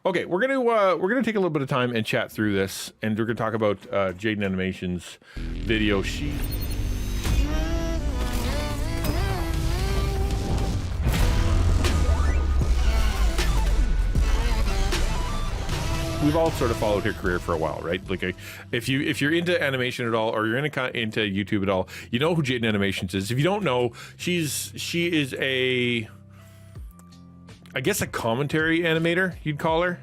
Okay, we're gonna take a little bit of time and chat through this, and we're gonna talk about JaidenAnimation's video. We've all sort of followed her career for a while, right? Like, if you're into animation at all, or you're into YouTube at all, you know who JaidenAnimation's is. If you don't know, she is I guess a commentary animator, you'd call her,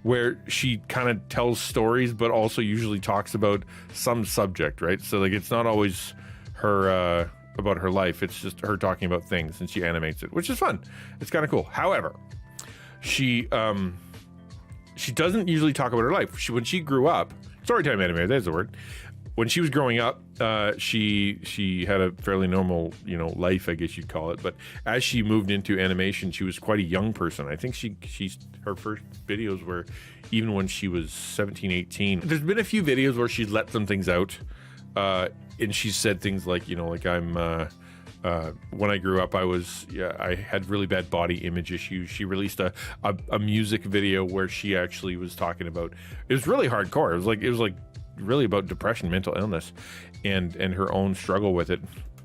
where she kind of tells stories, but also usually talks about some subject, right? So like, it's not always her about her life. It's just her talking about things, and she animates it, which is fun. It's kind of cool. However, she doesn't usually talk about her life. When she grew up, storytime animator, there's the word. When she was growing up, she had a fairly normal, life, I guess you'd call it. But as she moved into animation, she was quite a young person. I think her first videos were even when she was 17, 18. There's been a few videos where she's let some things out, and she said things like, I'm. When I grew up, I had really bad body image issues. She released a music video where she actually was talking about, it was really hardcore. It was like really about depression, mental illness, and her own struggle with it.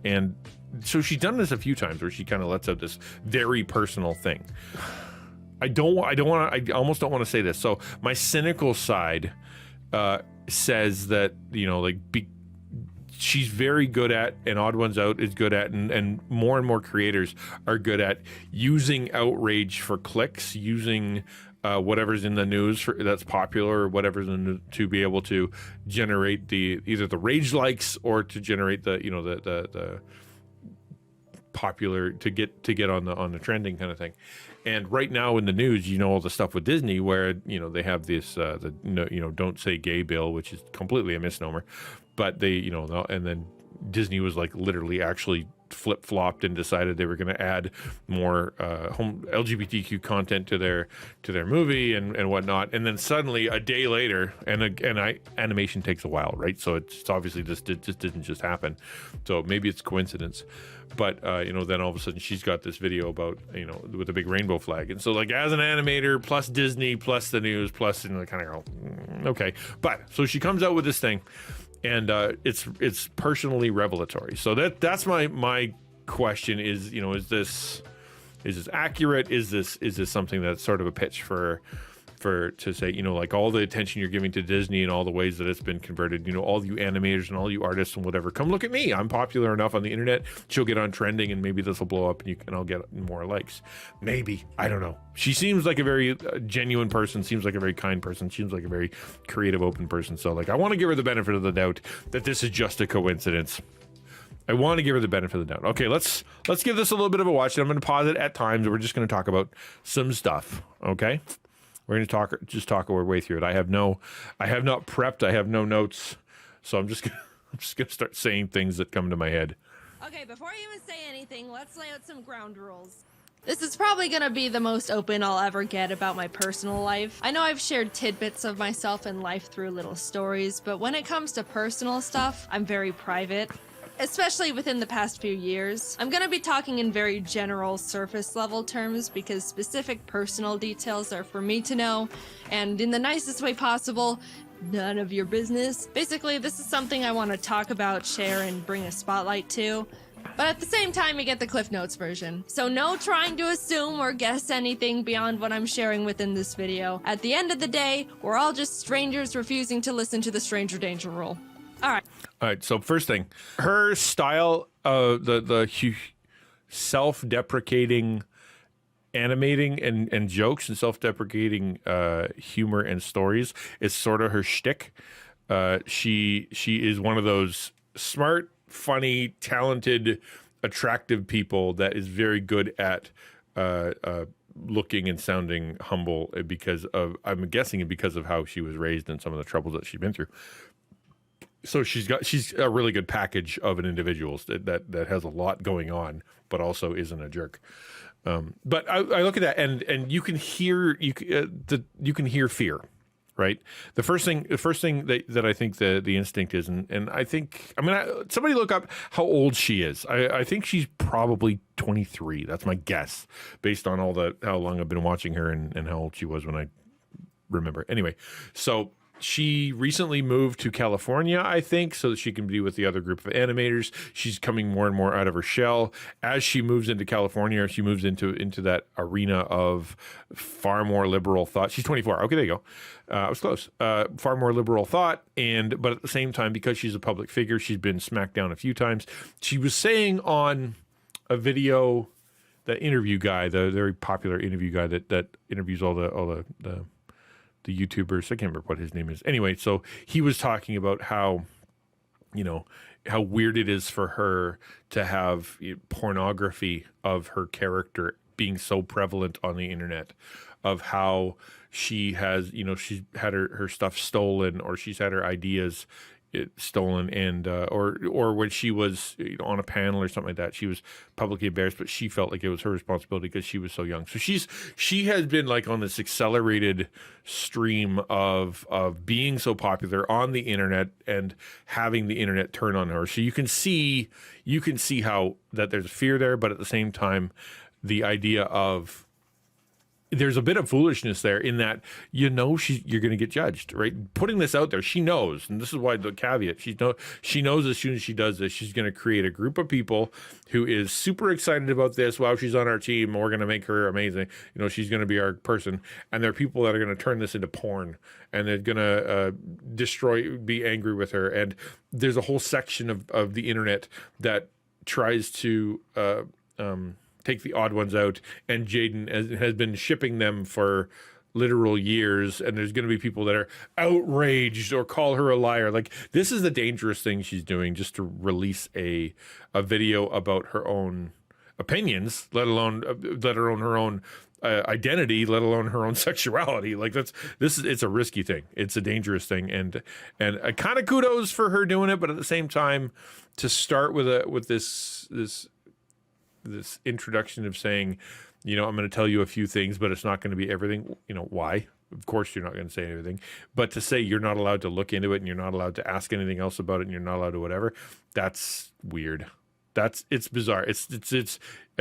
And so she's done this a few times where she kind of lets out this very personal thing. I almost don't want to say this. So my cynical side says that, she's very good at, and Odd Ones Out is good at, and more creators are good at using outrage for clicks, using whatever's in the news that's popular, or whatever's in the, to be able to generate either the rage likes, or to generate the popular, to get on the trending kind of thing. And right now in the news, all the stuff with Disney where they have this don't say gay bill, which is completely a misnomer, but they and then Disney was like literally actually flip-flopped and decided they were going to add more LGBTQ content to their movie and whatnot. And then suddenly a day later, animation takes a while, right? So it's obviously it just didn't just happen. So maybe it's coincidence, but then all of a sudden she's got this video about with a big rainbow flag, and so like as an animator plus Disney plus the news plus kind of go okay. But so she comes out with this thing. And it's personally revelatory. So that's my question is, is this accurate? Is this something that's sort of a pitch to say, like all the attention you're giving to Disney and all the ways that it's been converted, all you animators and all you artists and whatever, come look at me. I'm popular enough on the internet. She'll get on trending, and maybe this will blow up, and I'll get more likes. Maybe, I don't know. She seems like a very genuine person. Seems like a very kind person. Seems like a very creative, open person. So like, I want to give her the benefit of the doubt that this is just a coincidence. I want to give her the benefit of the doubt. Okay, let's give this a little bit of a watch. I'm going to pause it at times. We're just going to talk about some stuff. Okay. We're going to talk our way through it. I have not prepped. I have no notes, so I'm just gonna start saying things that come to my head. Okay, before you even say anything, let's lay out some ground rules. This is probably gonna be the most open I'll ever get about my personal life. I know I've shared tidbits of myself and life through little stories, but when it comes to personal stuff, I'm very private. Especially within the past few years. I'm gonna be talking in very general surface level terms because specific personal details are for me to know, and in the nicest way possible, none of your business. Basically, this is something I want to talk about, share, and bring a spotlight to. But at the same time, you get the Cliff Notes version. So no trying to assume or guess anything beyond what I'm sharing within this video. At the end of the day, we're all just strangers refusing to listen to the stranger danger rule. All right, so first thing, her style, the self-deprecating animating and jokes and self-deprecating humor and stories is sort of her shtick. She is one of those smart, funny, talented, attractive people that is very good at looking and sounding humble I'm guessing because of how she was raised and some of the troubles that she's been through. So she's a really good package of an individual that has a lot going on, but also isn't a jerk. But I look at that and you can hear fear, right? The first thing that I think the instinct is, and I think, I mean, somebody look up how old she is. I think she's probably 23. That's my guess, based on how long I've been watching her and how old she was when I remember. Anyway, so she recently moved to California, I think, so that she can be with the other group of animators. She's coming more and more out of her shell. As she moves into California, she moves into that arena of far more liberal thought. She's 24. Okay, there you go. I was close. Far more liberal thought, but at the same time, because she's a public figure, she's been smacked down a few times. She was saying on a video, the interview guy, the very popular interview guy that interviews all the YouTubers. I can't remember what his name is. Anyway, so he was talking about how weird it is for her to have pornography of her character being so prevalent on the internet, of how she has, she's had her stuff stolen, or she's had her ideas stolen, and or when she was on a panel or something like that, she was publicly embarrassed, but she felt like it was her responsibility because she was so young. So she has been like on this accelerated stream of being so popular on the internet and having the internet turn on her. So you can see how that there's a fear there, but at the same time, the idea of there's a bit of foolishness there in that, you're going to get judged, right? Putting this out there, she knows, and this is why the caveat, she knows as soon as she does this, she's going to create a group of people who is super excited about this. Wow, she's on our team. We're going to make her amazing. She's going to be our person. And there are people that are going to turn this into porn, and they're going to be angry with her. And there's a whole section of the internet that tries to take the odd ones out, and Jaiden has been shipping them for literal years, and there's going to be people that are outraged or call her a liar. Like, this is the dangerous thing she's doing, just to release a video about her own opinions, let alone her own identity, let alone her own sexuality. Like, it's a risky thing. It's a dangerous thing, and kind of kudos for her doing it, but at the same time, to start with this introduction of saying, I'm going to tell you a few things, but it's not going to be everything. Why? Of course you're not going to say everything, but to say you're not allowed to look into it, and you're not allowed to ask anything else about it, and you're not allowed to whatever, that's weird. It's bizarre. I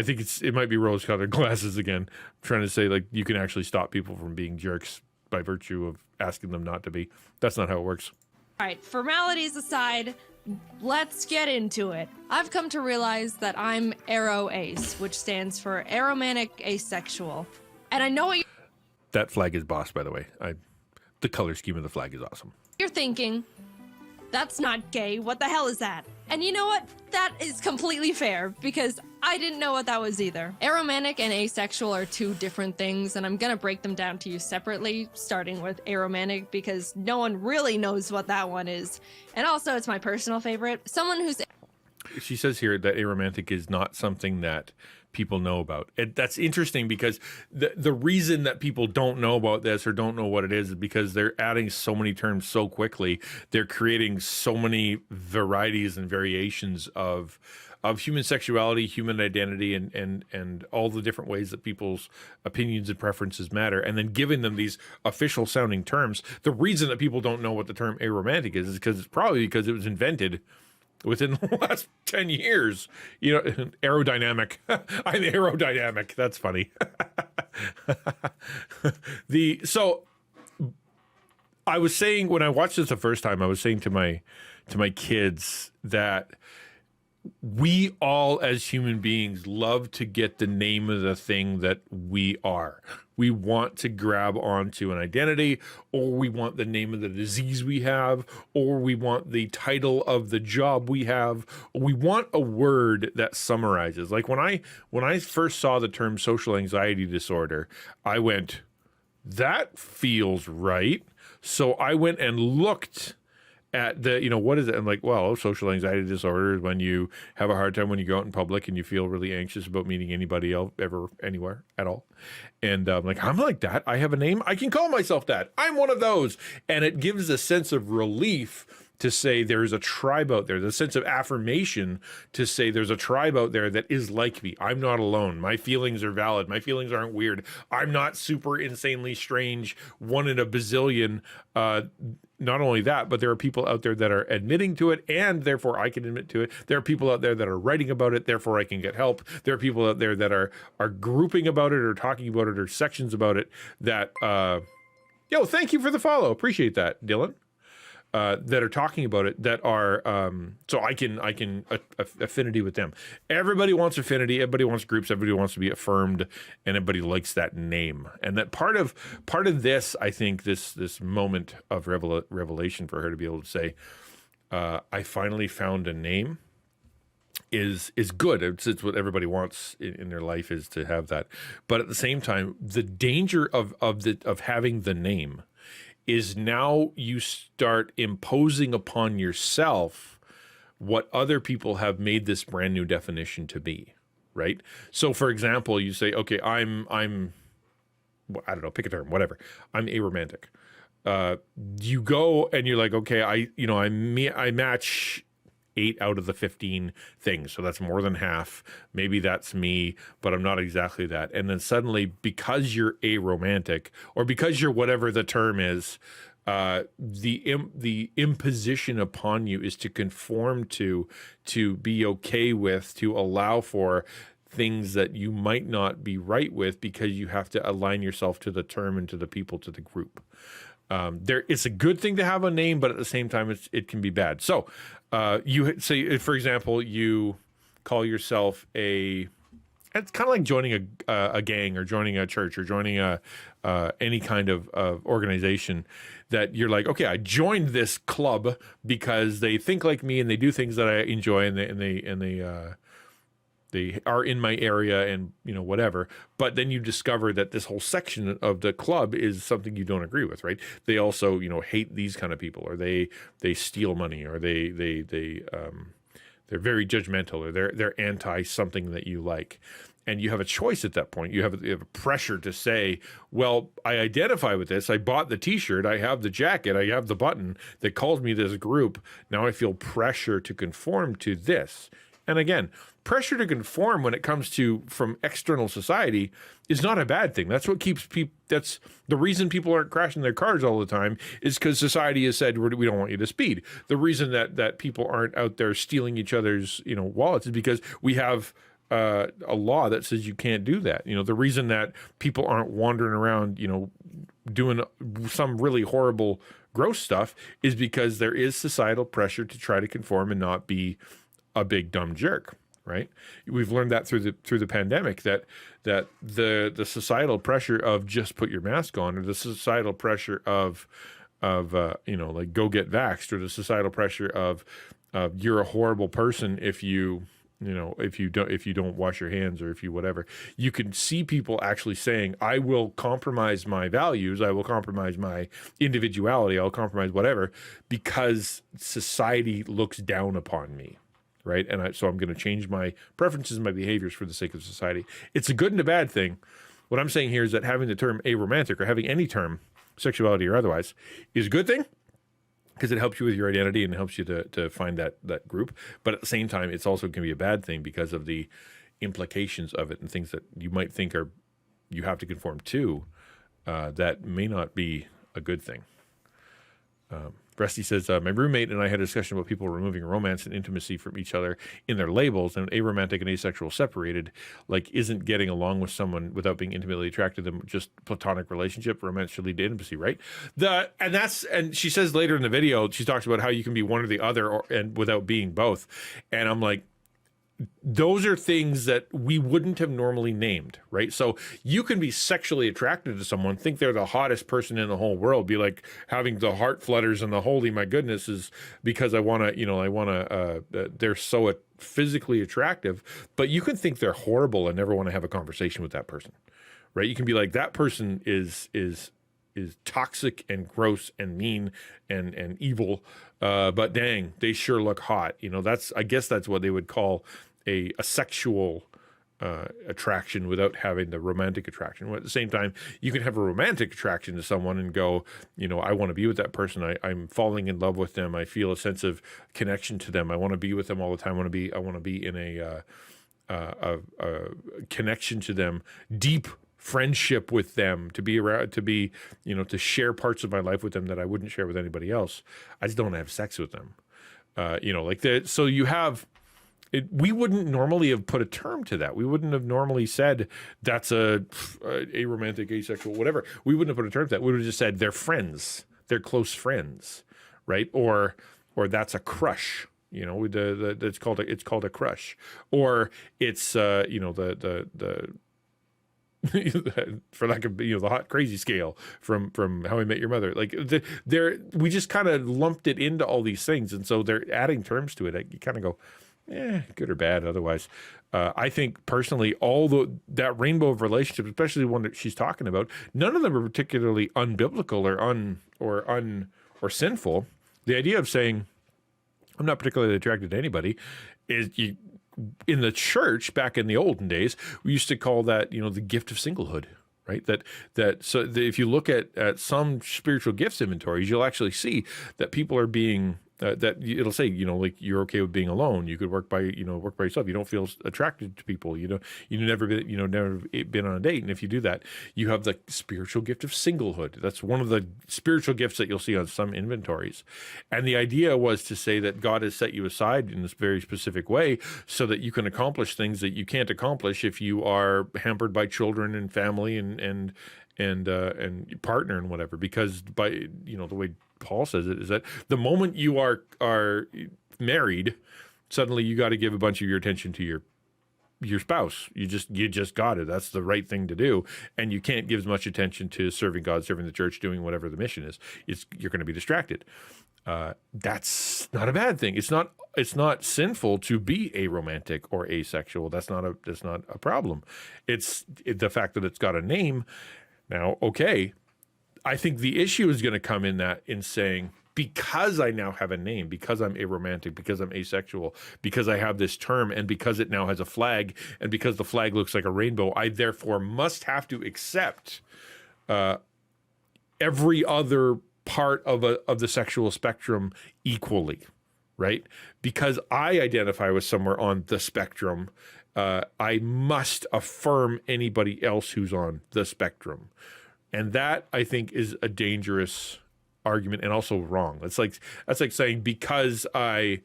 think it might be rose-colored glasses again. I'm trying to say, like, you can actually stop people from being jerks by virtue of asking them not to be. That's not how it works. All right, formalities aside, let's get into it. I've come to realize that I'm Aroace, which stands for aromantic asexual. And I know what that flag is boss, by the way. The color scheme of the flag is awesome. You're thinking, that's not gay. What the hell is that? And you know what? That is completely fair, because I didn't know what that was either. Aromantic and asexual are two different things, and I'm gonna break them down to you separately, starting with aromantic, because no one really knows what that one is. And also, it's my personal favorite. Someone who's... She says here that aromantic is not something that people know about. That's interesting, because the reason that people don't know about this or don't know what it is because they're adding so many terms so quickly. They're creating so many varieties and variations of human sexuality, human identity, and all the different ways that people's opinions and preferences matter, and then giving them these official sounding terms. The reason that people don't know what the term aromantic is because it's probably because it was invented within the last 10 years. Aerodynamic. I'm aerodynamic. That's funny. So I was saying, when I watched this the first time, I was saying to my kids that we all as human beings love to get the name of the thing that we are. We want to grab onto an identity, or we want the name of the disease we have, or we want the title of the job we have, or we want a word that summarizes. Like when I first saw the term social anxiety disorder, I went, that feels right. So I went and looked at what is it? I'm like, well, social anxiety disorder is when you have a hard time when you go out in public and you feel really anxious about meeting anybody else ever, anywhere at all. And I'm like that. I have a name. I can call myself that. I'm one of those. And it gives a sense of relief to say there's a tribe out there, the sense of affirmation to say there's a tribe out there that is like me. I'm not alone. My feelings are valid. My feelings aren't weird. I'm not super insanely strange, one in a bazillion. Not only that, but there are people out there that are admitting to it, and therefore I can admit to it. There are people out there that are writing about it, therefore I can get help. There are people out there that are grouping about it or talking about it or sections about it that, yo, thank you for the follow. Appreciate that, Dylan. That are talking about it, that are so I can affinity with them. Everybody wants affinity. Everybody wants groups. Everybody wants to be affirmed, and everybody likes that name. And that part of this, I think, this moment of revelation for her to be able to say, I finally found a name, is good. It's what everybody wants in their life, is to have that. But at the same time, the danger of having the name is now you start imposing upon yourself what other people have made this brand new definition to be, right? So, for example, you say, okay, I'm I don't know, pick a term, whatever. I'm aromantic. You go and you're like, okay, I match 8 out of the 15 things. So that's more than half. Maybe that's me, but I'm not exactly that. And then suddenly, because you're aromantic, or because you're whatever the term is, the imposition upon you is to conform to be okay with, to allow for things that you might not be right with, because you have to align yourself to the term and to the people, to the group. It's a good thing to have a name, but at the same time, it can be bad. So you say, for example, you call yourself it's kind of like joining a gang, or joining a church, or joining any kind of organization, that you're like, okay, I joined this club because they think like me and they do things that I enjoy, and they are in my area, and whatever. But then you discover that this whole section of the club is something you don't agree with, right? They also hate these kind of people, or they steal money, or they're very judgmental, or they're anti something that you like. And you have a choice at that point. You have a pressure to say, well, I identify with this. I bought the T-shirt. I have the jacket. I have the button that calls me this group. Now I feel pressure to conform to this. And again, pressure to conform when it comes to from external society is not a bad thing. That's what keeps people. That's the reason people aren't crashing their cars all the time, is because society has said we don't want you to speed. The reason that people aren't out there stealing each other's wallets is because we have a law that says you can't do that. The reason that people aren't wandering around doing some really horrible gross stuff is because there is societal pressure to try to conform and not be a big dumb jerk, right? We've learned that through the pandemic, that the societal pressure of just put your mask on, or the societal pressure of like go get vaxxed, or the societal pressure of you're a horrible person if you don't wash your hands, or if you whatever. You can see people actually saying, I will compromise my values, I will compromise my individuality, I'll compromise whatever, because society looks down upon me. Right. And so I'm going to change my preferences and my behaviors for the sake of society. It's a good and a bad thing. What I'm saying here is that having the term aromantic, or having any term, sexuality or otherwise, is a good thing, because it helps you with your identity and helps you to find that group. But at the same time, it's also going to be a bad thing because of the implications of it, and things that you might think you have to conform to, that may not be a good thing. Rusty says, my roommate and I had a discussion about people removing romance and intimacy from each other in their labels, and aromantic and asexual separated, like isn't getting along with someone without being intimately attracted to them, just platonic relationship. Romance should lead to intimacy, right? And she says later in the video, she talks about how you can be one or the other, and without being both. And I'm like, those are things that we wouldn't have normally named, right? So you can be sexually attracted to someone, think they're the hottest person in the whole world, be like having the heart flutters and the holy my goodness is because they're so physically attractive, but you can think they're horrible and never want to have a conversation with that person, right? You can be like, that person is toxic and gross and mean and evil, but dang, they sure look hot. I guess that's what they would call a sexual attraction without having the romantic attraction. At the same time, you can have a romantic attraction to someone and go, I want to be with that person. I'm falling in love with them. I feel a sense of connection to them. I want to be with them all the time. I want to be in a connection to them, deep friendship with them, to be around, to be, to share parts of my life with them that I wouldn't share with anybody else. I just don't want to have sex with them. Like that. So you have. We wouldn't normally have put a term to that. We wouldn't have normally said that's a aromantic, asexual, whatever. We wouldn't have put a term to that. We would have just said they're friends, they're close friends, right? Or that's a crush. It's called a crush, or it's the for lack of the hot crazy scale from How I Met Your Mother. Like we just kind of lumped it into all these things, and so they're adding terms to it. You kind of go, good or bad. Otherwise, I think personally, that rainbow of relationships, especially the one that she's talking about, none of them are particularly unbiblical or sinful. The idea of saying I'm not particularly attracted to anybody is in the church back in the olden days, we used to call that the gift of singlehood. Right. If you look at some spiritual gifts inventories, you'll actually see that people are being that it'll say, like you're okay with being alone. You could work by yourself. You don't feel attracted to people. You've never been on a date. And if you do that, you have the spiritual gift of singlehood. That's one of the spiritual gifts that you'll see on some inventories. And the idea was to say that God has set you aside in this very specific way so that you can accomplish things that you can't accomplish if you are hampered by children and family and partner and whatever. Because by the way Paul says it is that the moment you are married, suddenly you got to give a bunch of your attention to your spouse. You just got it. That's the right thing to do, and you can't give as much attention to serving God, serving the church, doing whatever the mission is. You're going to be distracted. That's not a bad thing. It's not sinful to be aromantic or asexual. That's not a problem. It's the fact that it's got a name. Now, okay. I think the issue is going to come in saying, because I now have a name, because I'm aromantic, because I'm asexual, because I have this term, and because it now has a flag, and because the flag looks like a rainbow, I therefore must have to accept every other part of the sexual spectrum equally, right? Because I identify with somewhere on the spectrum, I must affirm anybody else who's on the spectrum. And that, I think, is a dangerous argument and also wrong. That's like saying because I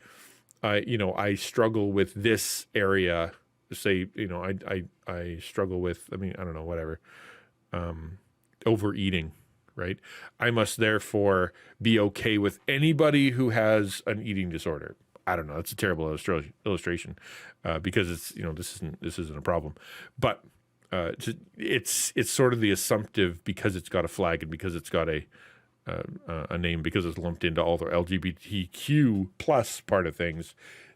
struggle with this area, say, I struggle with, I don't know, whatever, overeating, right? I must therefore be okay with anybody who has an eating disorder. I don't know. That's a terrible illustration because it's, this isn't a problem, but it's sort of the assumptive because it's got a flag and because it's got a name, because it's lumped into all the LGBTQ plus part of things,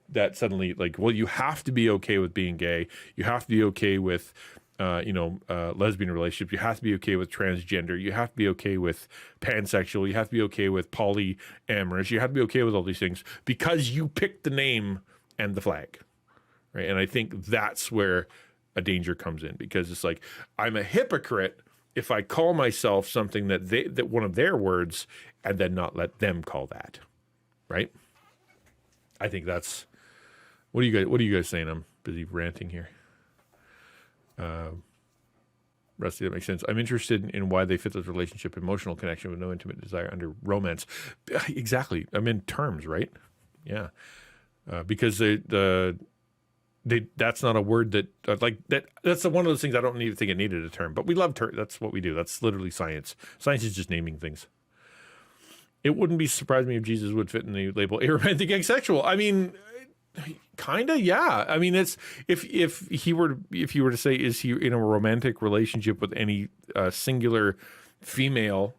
that suddenly you have to be okay with being gay. You have to be okay with lesbian relationships. You have to be okay with transgender. You have to be okay with pansexual. You have to be okay with polyamorous. You have to be okay with all these things because you picked the name and the flag, right? And I think that's where a danger comes in, because it's like I'm a hypocrite if I call myself something that one of their words and then not let them call that, right? I think that's what are you guys saying? I'm busy ranting here. Rusty, that makes sense. I'm interested in why they fit this relationship, emotional connection with no intimate desire under romance. Exactly. I'm in terms, right? Yeah. Because that's not a word that that's one of those things I don't even think it needed a term, but we love terms. That's what we do. That's literally science. Science is just naming things. It wouldn't be surprising me if Jesus would fit in the label aromantic asexual. Kind of, yeah. It's if you were to say, is he in a romantic relationship with any singular female?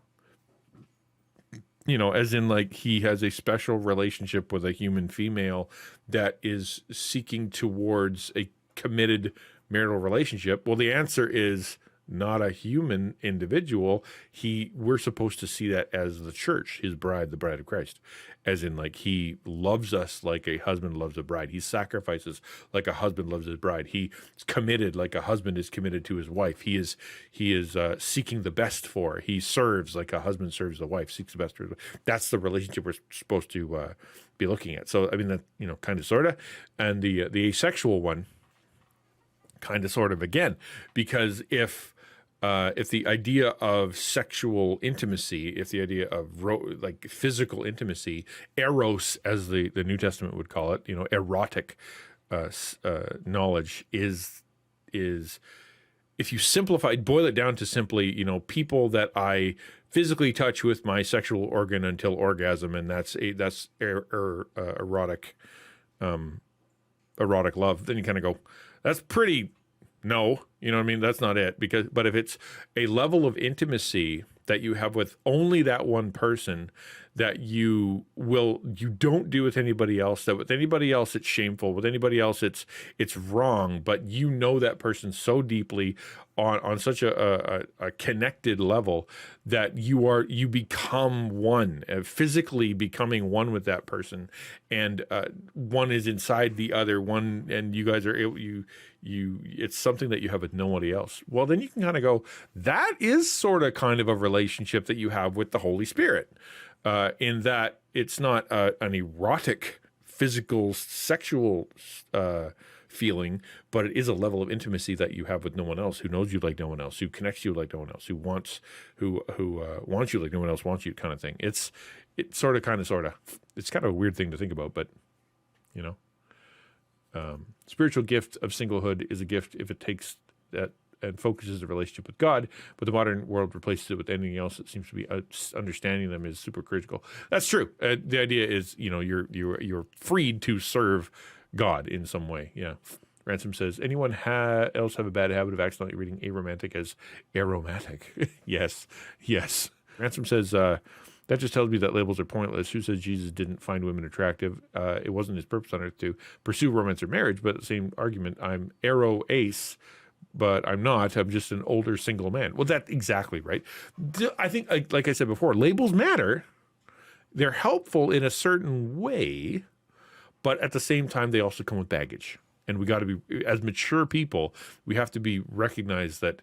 As in he has a special relationship with a human female that is seeking towards a committed marital relationship. Well, the answer is not a human individual. We're supposed to see that as the church, his bride, the bride of Christ, as in like he loves us like a husband loves a bride. He sacrifices like a husband loves his bride. He's committed like a husband is committed to his wife. He is seeking the best for her. He serves like a husband serves the wife, seeks the best for his wife. That's the relationship we're supposed to be looking at. So I mean that, you know, kind of sort of, and the asexual one, kind of sort of again, because if the idea of sexual intimacy, if the idea of like physical intimacy, eros as the New Testament would call it, you know, erotic knowledge is if you boil it down to simply, you know, people that I physically touch with my sexual organ until orgasm, and that's erotic love. Then you kind of go, that's pretty. No, you know what I mean? That's not it. But if it's a level of intimacy that you have with only that one person that you don't do with anybody else, that with anybody else it's shameful, with anybody else it's wrong, but you know that person so deeply on such a connected level that you become one, physically becoming one with that person, and one is inside the other one, and you guys are it's something that you have with nobody else. Well, then you can kind of go, that is sort of kind of a relationship that you have with the Holy Spirit, in that it's not an erotic, physical, sexual feeling, but it is a level of intimacy that you have with no one else, who knows you like no one else, who connects you like no one else, who wants you like no one else wants you, kind of thing. It's sort of. It's kind of a weird thing to think about, but you know. Spiritual gift of singlehood is a gift if it takes that and focuses the relationship with God, but the modern world replaces it with anything else that seems to be understanding them is super critical. That's true. The idea is, you know, you're freed to serve God in some way. Yeah. Ransom says, anyone else have a bad habit of accidentally reading aromantic as aromatic? Yes. Ransom says, that just tells me that labels are pointless. Who says Jesus didn't find women attractive? It wasn't his purpose on earth to pursue romance or marriage, but the same argument, I'm Aroace, but I'm not. I'm just an older single man. Well, that's exactly right. I think, like I said before, labels matter. They're helpful in a certain way, but at the same time, they also come with baggage. And we got to be, as mature people, we have to be recognized that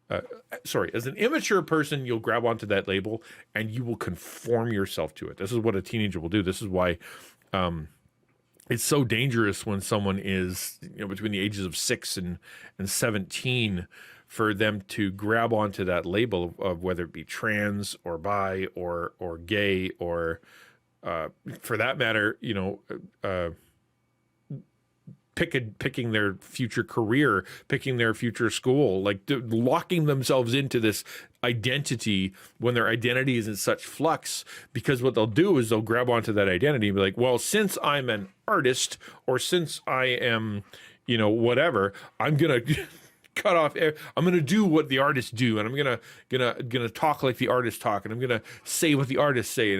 as an immature person, you'll grab onto that label and you will conform yourself to it. This is what a teenager will do. This is why it's so dangerous when someone is, you know, between the ages of 6 and 17, for them to grab onto that label of whether it be trans or bi or gay or for that matter, you know, picking their future career, picking their future school, like locking themselves into this identity when their identity is in such flux, because what they'll do is they'll grab onto that identity and be like, well, since I'm an artist or since I am, you know, whatever, I'm going to cut off. I'm going to do what the artists do, and I'm gonna talk like the artists talk, and I'm gonna say what the artists say,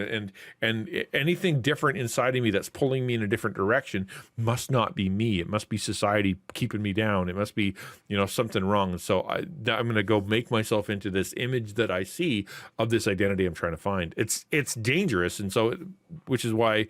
and anything different inside of me that's pulling me in a different direction must not be me. It must be society keeping me down. It must be, you know, something wrong. And so I'm going to go make myself into this image that I see of this identity I'm trying to find. It's dangerous, and so which is why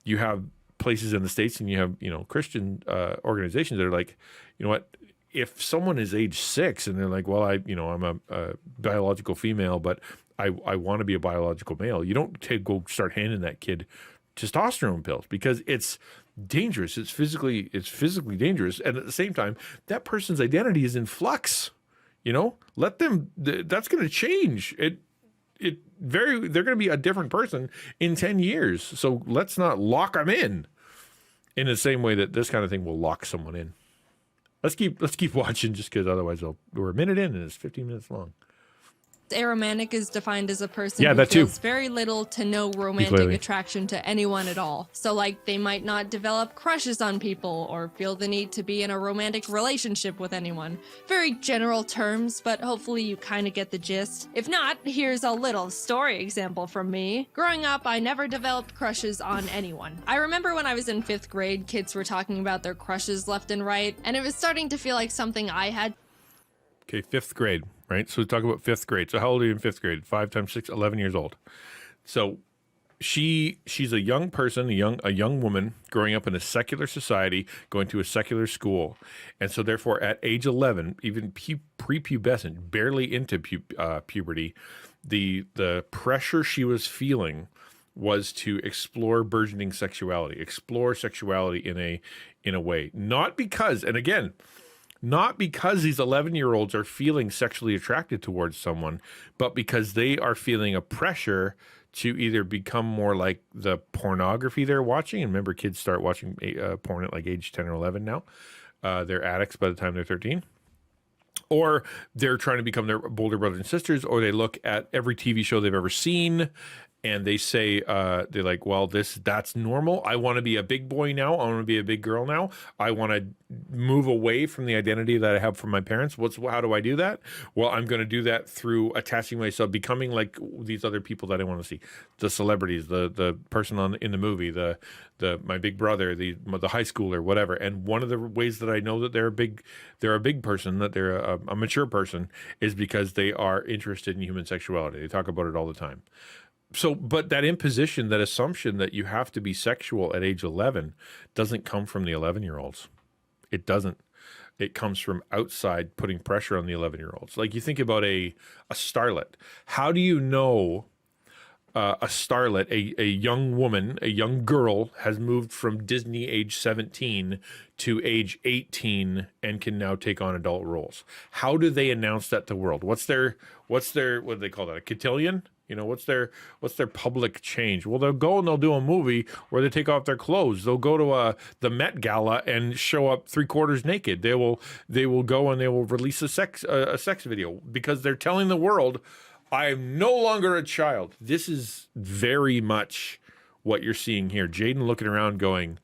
you have places in the States and you have, you know, Christian organizations that are like, you know what. If someone is age 6 and they're like, well, I'm a biological female, but I want to be a biological male, you don't go start handing that kid testosterone pills, because it's dangerous. It's physically dangerous. And at the same time, that person's identity is in flux. You know, let them. That's going to change. They're going to be a different person in 10 years. So let's not lock them in the same way that this kind of thing will lock someone in. Let's keep watching, just because otherwise we're a minute in and it's 15 minutes long. Aromantic is defined as a person who that feels too. very little to no romantic attraction to anyone at all. So like they might not develop crushes on people or feel the need to be in a romantic relationship with anyone. Very general terms, but hopefully you kind of get the gist. If not, here's a little story example from me. Growing up, I never developed crushes on anyone. I remember when I was in 5th grade, kids were talking about their crushes left and right, and it was starting to feel like something I had. Okay, 5th grade. right? So we talk about fifth grade. So how old are you in fifth grade? 5 times 6, 11 years old. So she's a young person, a young woman growing up in a secular society, going to a secular school. And so therefore at age 11, even prepubescent, barely into puberty, the pressure she was feeling was to explore burgeoning sexuality, explore sexuality in a way. Not because, and again, not because these 11-year-olds are feeling sexually attracted towards someone, but because they are feeling a pressure to either become more like the pornography they're watching. And remember, kids start watching porn at like age 10 or 11 now. They're addicts by the time they're 13. Or they're trying to become their older brothers and sisters, or they look at every TV show they've ever seen and they say, they're like, well, that's normal. I want to be a big boy now. I want to be a big girl now. I want to move away from the identity that I have from my parents. How do I do that? Well, I'm going to do that through attaching myself, becoming like these other people that I want to see, the celebrities, the person in the movie, my big brother, the high schooler, whatever. And one of the ways that I know that they're a big person, that they're a mature person, is because they are interested in human sexuality. They talk about it all the time. So, but that imposition, that assumption that you have to be sexual at age 11 doesn't come from the 11-year-olds. It doesn't. It comes from outside putting pressure on the 11-year-olds. Like you think about a starlet. How do you know a starlet, a young woman, a young girl has moved from Disney age 17 to age 18 and can now take on adult roles? How do they announce that to the world? What's their what do they call that? A cotillion? You know, what's their public change? Well, they'll go and they'll do a movie where they take off their clothes. They'll go to the Met Gala and show up 3/4 naked. They will go and they will release a sex video because they're telling the world, I am no longer a child. This is very much what you're seeing here. Jaiden looking around going,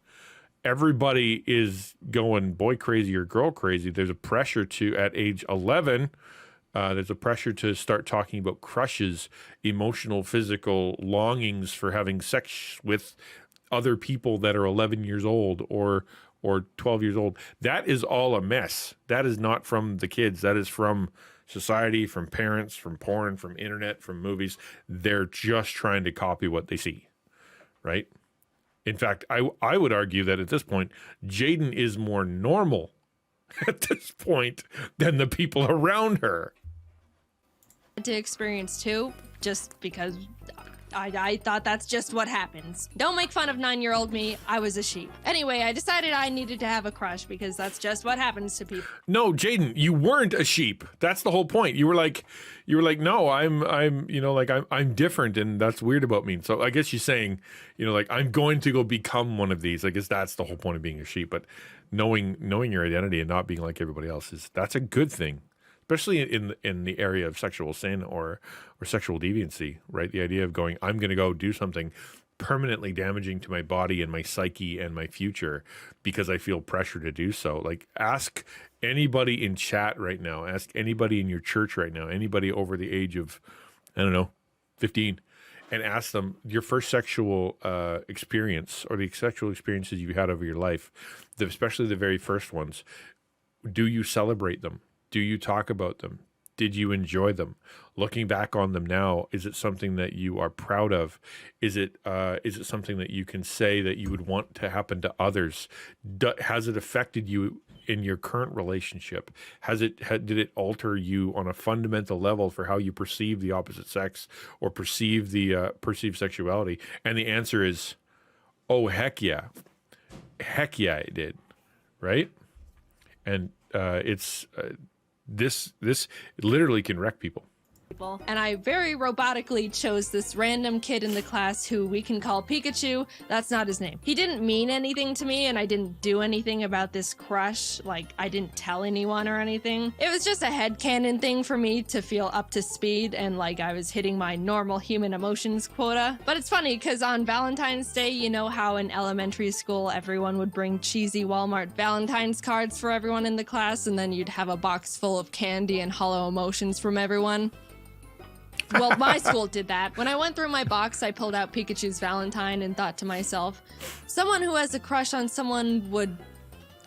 everybody is going boy crazy or girl crazy. There's a pressure to, at age 11, there's a pressure to start talking about crushes, emotional, physical longings for having sex with other people that are 11 years old or 12 years old. That is all a mess. That is not from the kids. That is from society, from parents, from porn, from internet, from movies. They're just trying to copy what they see, right? In fact, I would argue that at this point, Jaiden is more normal at this point than the people around her. To experience too, just because I thought that's just what happens. Don't make fun of 9-year-old me. I was a sheep. Anyway, I decided I needed to have a crush because that's just what happens to people. No, Jaiden, you weren't a sheep. That's the whole point. You were like, no, I'm different, and that's weird about me. So I guess she's saying, like, I'm going to go become one of these. I guess that's the whole point of being a sheep. But knowing your identity and not being like everybody else that's a good thing. Especially in the area of sexual sin or sexual deviancy, right? The idea of going, I'm going to go do something permanently damaging to my body and my psyche and my future because I feel pressure to do so. Like, ask anybody in chat right now, ask anybody in your church right now, anybody over the age of, 15, and ask them your first sexual experience or the sexual experiences you had over your life, especially the very first ones. Do you celebrate them? Do you talk about them? Did you enjoy them? Looking back on them now, is it something that you are proud of? Is it something that you can say that you would want to happen to others? Has it affected you in your current relationship? Did it alter you on a fundamental level for how you perceive the opposite sex or perceive sexuality? And the answer is, oh, heck yeah, it did, right? And this literally can wreck people. And I very robotically chose this random kid in the class who we can call Pikachu. That's not his name. He didn't mean anything to me, and I didn't do anything about this crush. Like, I didn't tell anyone or anything. It was just a headcanon thing for me to feel up to speed and like I was hitting my normal human emotions quota. But it's funny because on Valentine's Day, you know how in elementary school everyone would bring cheesy Walmart Valentine's cards for everyone in the class, and then you'd have a box full of candy and hollow emotions from everyone? Well, my school did that. When I went through my box, I pulled out Pikachu's Valentine and thought to myself, someone who has a crush on someone would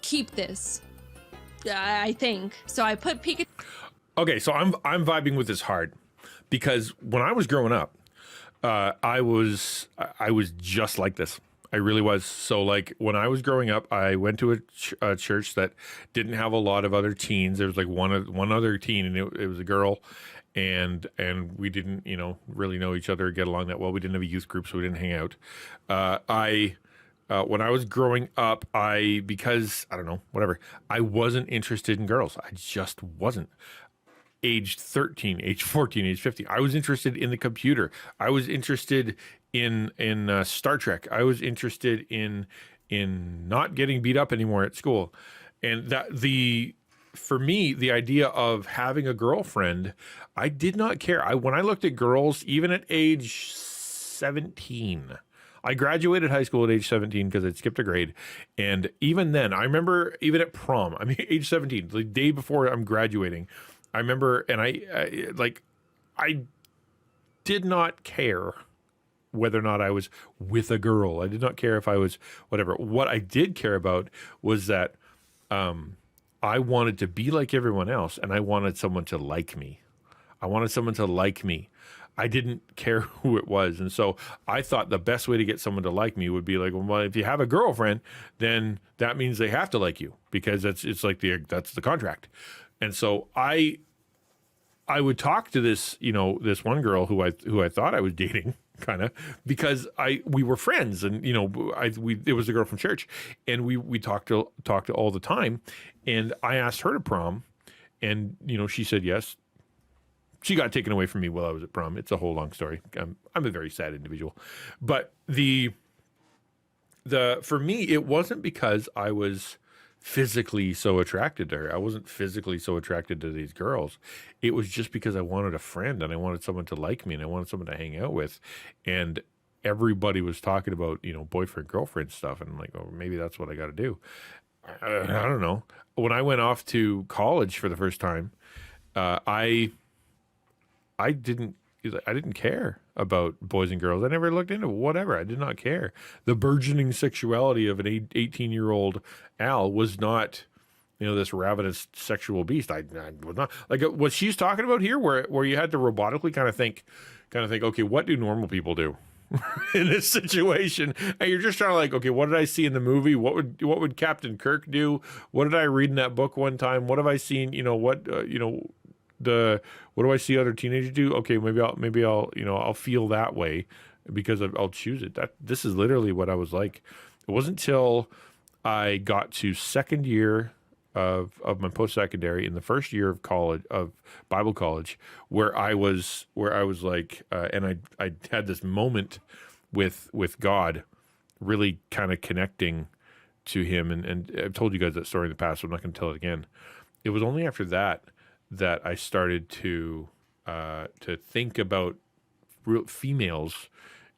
keep this. I think. So I put Pikachu... Okay, so I'm vibing with this hard because when I was growing up, I was just like this. I really was. So like when I was growing up, I went to a church that didn't have a lot of other teens. There was like one other teen, and it was a girl, and we didn't really know each other or get along that well. We didn't have a youth group, so we didn't hang out. When I was growing up, because I don't know, whatever, I wasn't interested in girls. I just wasn't. Age 13, age 14, age 15. I was interested in the computer. I was interested in Star Trek. I was interested in not getting beat up anymore at school. And for me, the idea of having a girlfriend, I did not care. When I looked at girls, even at age 17, I graduated high school at age 17 because I'd skipped a grade. And even then, I remember even at prom, I mean, age 17, the day before I'm graduating, I remember, and I did not care whether or not I was with a girl. I did not care if I was whatever. What I did care about was that I wanted to be like everyone else, and I wanted someone to like me. I didn't care who it was. And so I thought the best way to get someone to like me would be like, well, if you have a girlfriend, then that means they have to like you because that's the contract. And so I would talk to this one girl who I thought I was dating kind of because we were friends, and it was a girl from church, and we talked to all the time, and I asked her to prom, and she said yes. She got taken away from me while I was at prom. It's a whole long story. I'm a very sad individual, but for me it wasn't because I was physically so attracted to her. I wasn't physically so attracted to these girls. It was just because I wanted a friend, and I wanted someone to like me, and I wanted someone to hang out with. And everybody was talking about, boyfriend, girlfriend stuff. And I'm like, oh, maybe that's what I got to do. I don't know. When I went off to college for the first time, I didn't care about boys and girls. I never looked into whatever. I did not care. The burgeoning sexuality of an 18-year-old Al was not, this ravenous sexual beast. I was not like what she's talking about here, where you had to robotically kind of think, okay, what do normal people do in this situation? And you're just trying to like, okay, what did I see in the movie? What would Captain Kirk do? What did I read in that book one time? What have I seen? What do I see other teenagers do? Okay, maybe I'll feel that way because I'll choose it. This is literally what I was like. It wasn't until I got to second year of my post-secondary, in the first year of college, of Bible college, where I was like, and I had this moment with God, really kind of connecting to Him, and I've told you guys that story in the past, so I'm not going to tell it again. It was only after that I started to think about females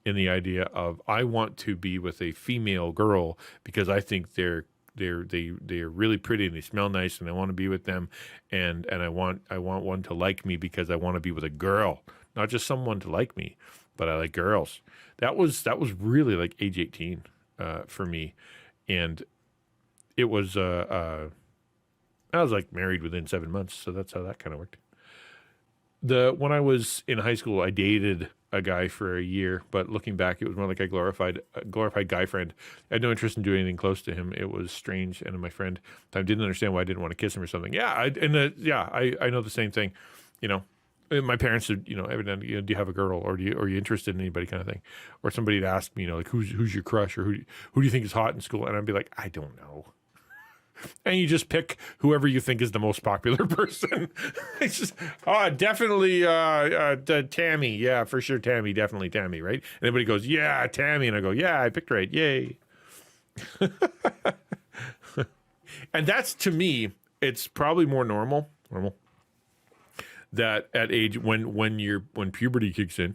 in the idea of, I want to be with a female girl because I think they're really pretty and they smell nice and I want to be with them, and I want one to like me because I want to be with a girl, not just someone to like me, but I like girls. That was really like age 18 for me, and it was I was like married within 7 months, so that's how that kind of worked. When I was in high school, I dated a guy for a year, but looking back, it was more like a glorified guy friend. I had no interest in doing anything close to him. It was strange, and my friend I didn't understand why I didn't want to kiss him or something. Yeah, I know the same thing. My parents would, evidently, do you have a girl, or are you interested in anybody, kind of thing, or somebody would ask me, like, who's your crush, or who do you think is hot in school, and I'd be like, I don't know. And you just pick whoever you think is the most popular person. It's just, definitely Tammy. Yeah, for sure, Tammy. Definitely Tammy, right? And everybody goes, yeah, Tammy. And I go, yeah, I picked right. Yay. And that's, to me, it's probably more normal that at age, when puberty kicks in,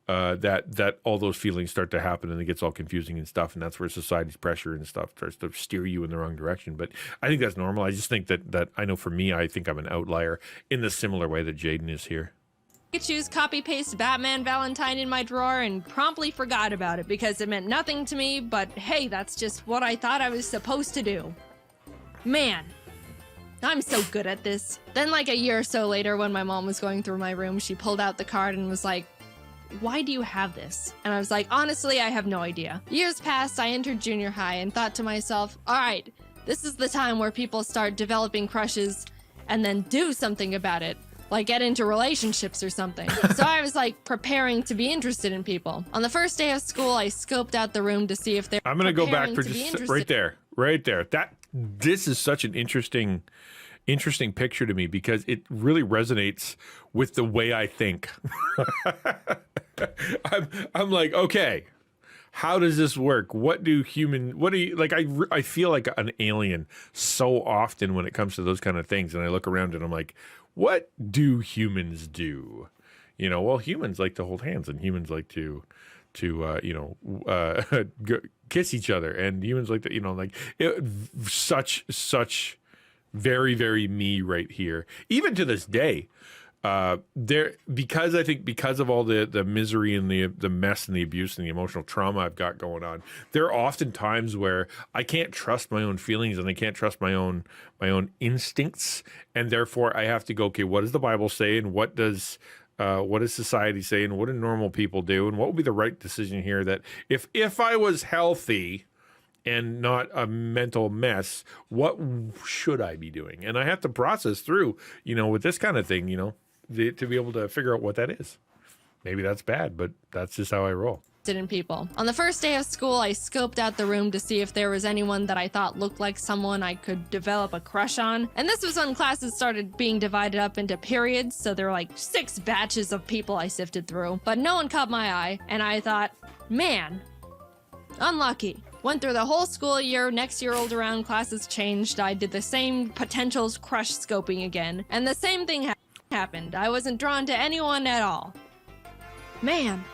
that all those feelings start to happen and it gets all confusing and stuff, and that's where society's pressure and stuff starts to steer you in the wrong direction. But I think that's normal. I just think that I know for me, I think I'm an outlier in the similar way that Jaiden is here. Choose copy-paste Batman Valentine in my drawer and promptly forgot about it because it meant nothing to me, but hey, that's just what I thought I was supposed to do. Man, I'm so good at this. Then like a year or so later, when my mom was going through my room, she pulled out the card and was like, why do you have this? And I was like, honestly, I have no idea. Years passed, I entered junior high and thought to myself, all right, this is the time where people start developing crushes and then do something about it. Like get into relationships or something. So I was like preparing to be interested in people. On the first day of school, I scoped out the room to see if they're I'm going to go back for just right there. This is such an interesting picture to me because it really resonates with the way I think. I'm like, okay, how does this work? What do you like? I feel like an alien so often when it comes to those kind of things. And I look around and I'm like, what do humans do? Well, humans like to hold hands and humans like to kiss each other, and humans like to, such very, very me right here. Even to this day, because of all the misery and the mess and the abuse and the emotional trauma I've got going on, there are often times where I can't trust my own feelings and I can't trust my own instincts, and therefore I have to go, okay, what does the Bible say, and what does society say, and what do normal people do, and what would be the right decision here? That if I was healthy and not a mental mess, what should I be doing? And I have to process through, with this kind of thing, to be able to figure out what that is. Maybe that's bad, but that's just how I roll. In people. On the first day of school, I scoped out the room to see if there was anyone that I thought looked like someone I could develop a crush on. And this was when classes started being divided up into periods, so there were like 6 batches of people I sifted through. But no one caught my eye, and I thought, man, unlucky. Went through the whole school year, next year rolled around, classes changed, I did the same potentials crush scoping again, and the same thing happened. I wasn't drawn to anyone at all. Man.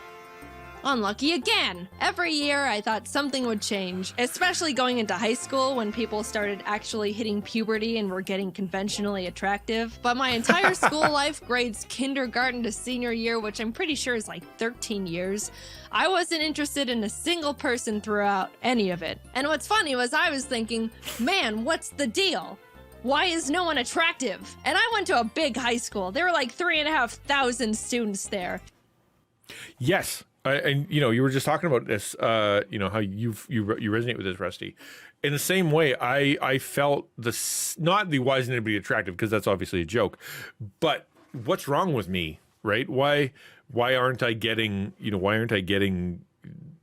Unlucky again. Every year I thought something would change, especially going into high school when people started actually hitting puberty and were getting conventionally attractive. But my entire school life, grades kindergarten to senior year, which I'm pretty sure is like 13 years, I wasn't interested in a single person throughout any of it. And what's funny was I was thinking, man, what's the deal? Why is no one attractive? And I went to a big high school. There were like 3,500 students there. Yes. And you were just talking about this, how you resonate with this, Rusty. In the same way, I felt not the why isn't anybody attractive, because that's obviously a joke, but what's wrong with me, right? Why aren't I getting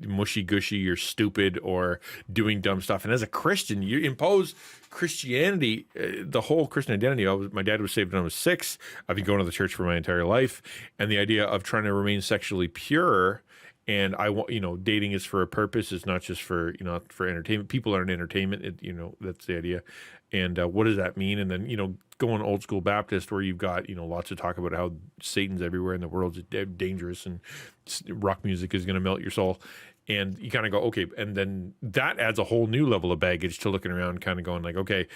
mushy gushy or stupid or doing dumb stuff? And as a Christian, you impose Christianity, the whole Christian identity. My dad was saved when I was 6. I've been going to the church for my entire life, and the idea of trying to remain sexually pure. And I want, dating is for a purpose. It's not just for entertainment. People are in entertainment. That's the idea. And what does that mean? And then, going old school Baptist, where you've got, lots of talk about how Satan's everywhere and the world's dangerous and rock music is going to melt your soul. And you kind of go, okay. And then that adds a whole new level of baggage to looking around, kind of going like, okay,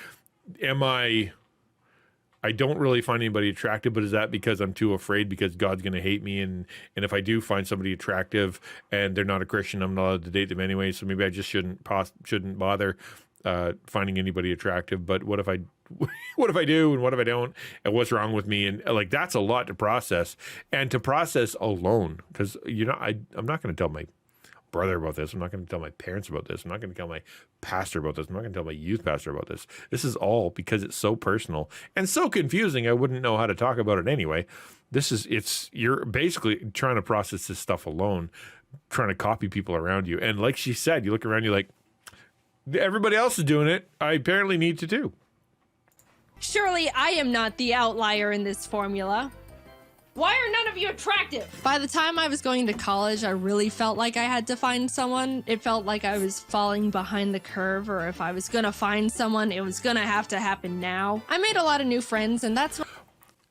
I don't really find anybody attractive, but is that because I'm too afraid because God's going to hate me? And if I do find somebody attractive and they're not a Christian, I'm not allowed to date them anyway. So maybe I just shouldn't bother finding anybody attractive. But what if I do, and what if I don't, and what's wrong with me? And like, that's a lot to process, and to process alone, because I'm not going to tell my brother about this. I'm not going to tell my parents about this. I'm not going to tell my pastor about this. I'm not going to tell my youth pastor about this. This is all because it's so personal and so confusing. I wouldn't know how to talk about it anyway. You're basically trying to process this stuff alone, trying to copy people around you. And like she said, you look around, you're like, everybody else is doing it. I apparently need to too. Surely I am not the outlier in this formula. Why are none of you attractive? By the time I was going to college, I really felt like I had to find someone. It felt like I was falling behind the curve, or if I was gonna find someone, it was gonna have to happen now. I made a lot of new friends, and that's what...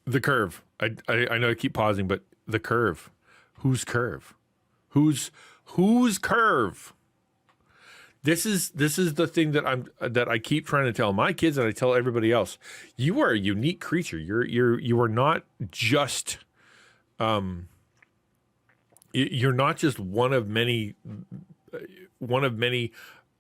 The curve. I know I keep pausing, but the curve. Whose curve? Whose curve? This is the thing that I keep trying to tell my kids, and I tell everybody else. You are a unique creature. You are not just you're not just one of many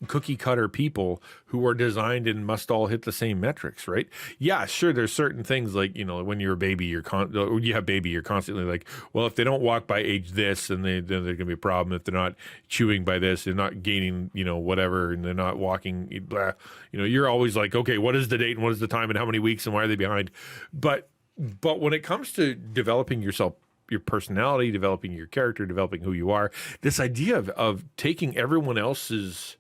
cookie cutter people who are designed and must all hit the same metrics, right? Yeah, sure. There's certain things like, you know, when you're a baby, you're constantly like, well, if they don't walk by age this, then there's going to be a problem. If they're not chewing by this, they're not gaining, you know, whatever, and they're not walking, blah. You know, you're always like, okay, what is the date and what is the time and how many weeks and why are they behind? But when it comes to developing yourself, your personality, developing your character, developing who you are, this idea of taking everyone else's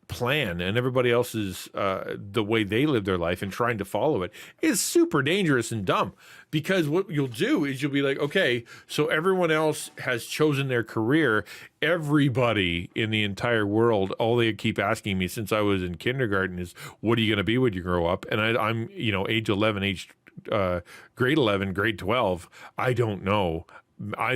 plan and everybody else's the way they live their life and trying to follow it is super dangerous and dumb, because what you'll do is you'll be like, okay, so everyone else has chosen their career. Everybody in the entire world, all they keep asking me since I was in kindergarten is, what are you going to be when you grow up? And I'm, you know, grade 11, grade 12, I don't know.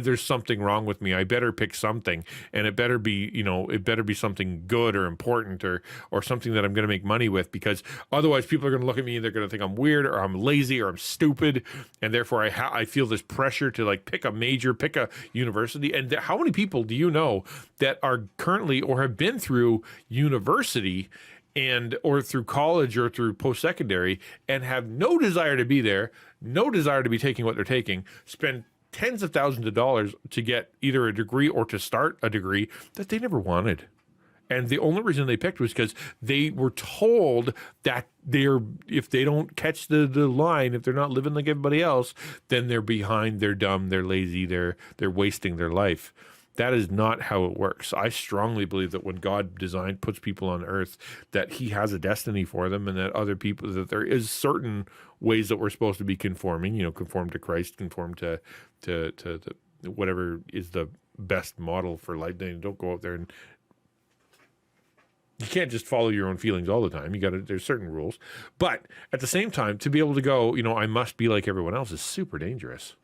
There's something wrong with me. I better pick something, and it better be, you know, it better be something good or important or something that I'm going to make money with, because otherwise people are going to look at me and they're going to think I'm weird or I'm lazy or I'm stupid, and therefore I feel this pressure to like pick a major, pick a university. And how many people do you know that are currently or have been through university and or through college or through post-secondary and have no desire to be there, no desire to be taking what they're taking, spend tens of thousands of dollars to get either a degree or to start a degree that they never wanted. And the only reason they picked was because they were told that if they don't catch the line, if they're not living like everybody else, then they're behind, they're dumb, they're lazy, they're wasting their life. That is not how it works. I strongly believe that when God puts people on earth, that he has a destiny for them, and that other people, that there is certain ways that we're supposed to be conforming, you know, conform to Christ, conform to whatever is the best model for life. Don't go out there and you can't just follow your own feelings all the time. There's certain rules. But at the same time, to be able to go, you know, I must be like everyone else is super dangerous.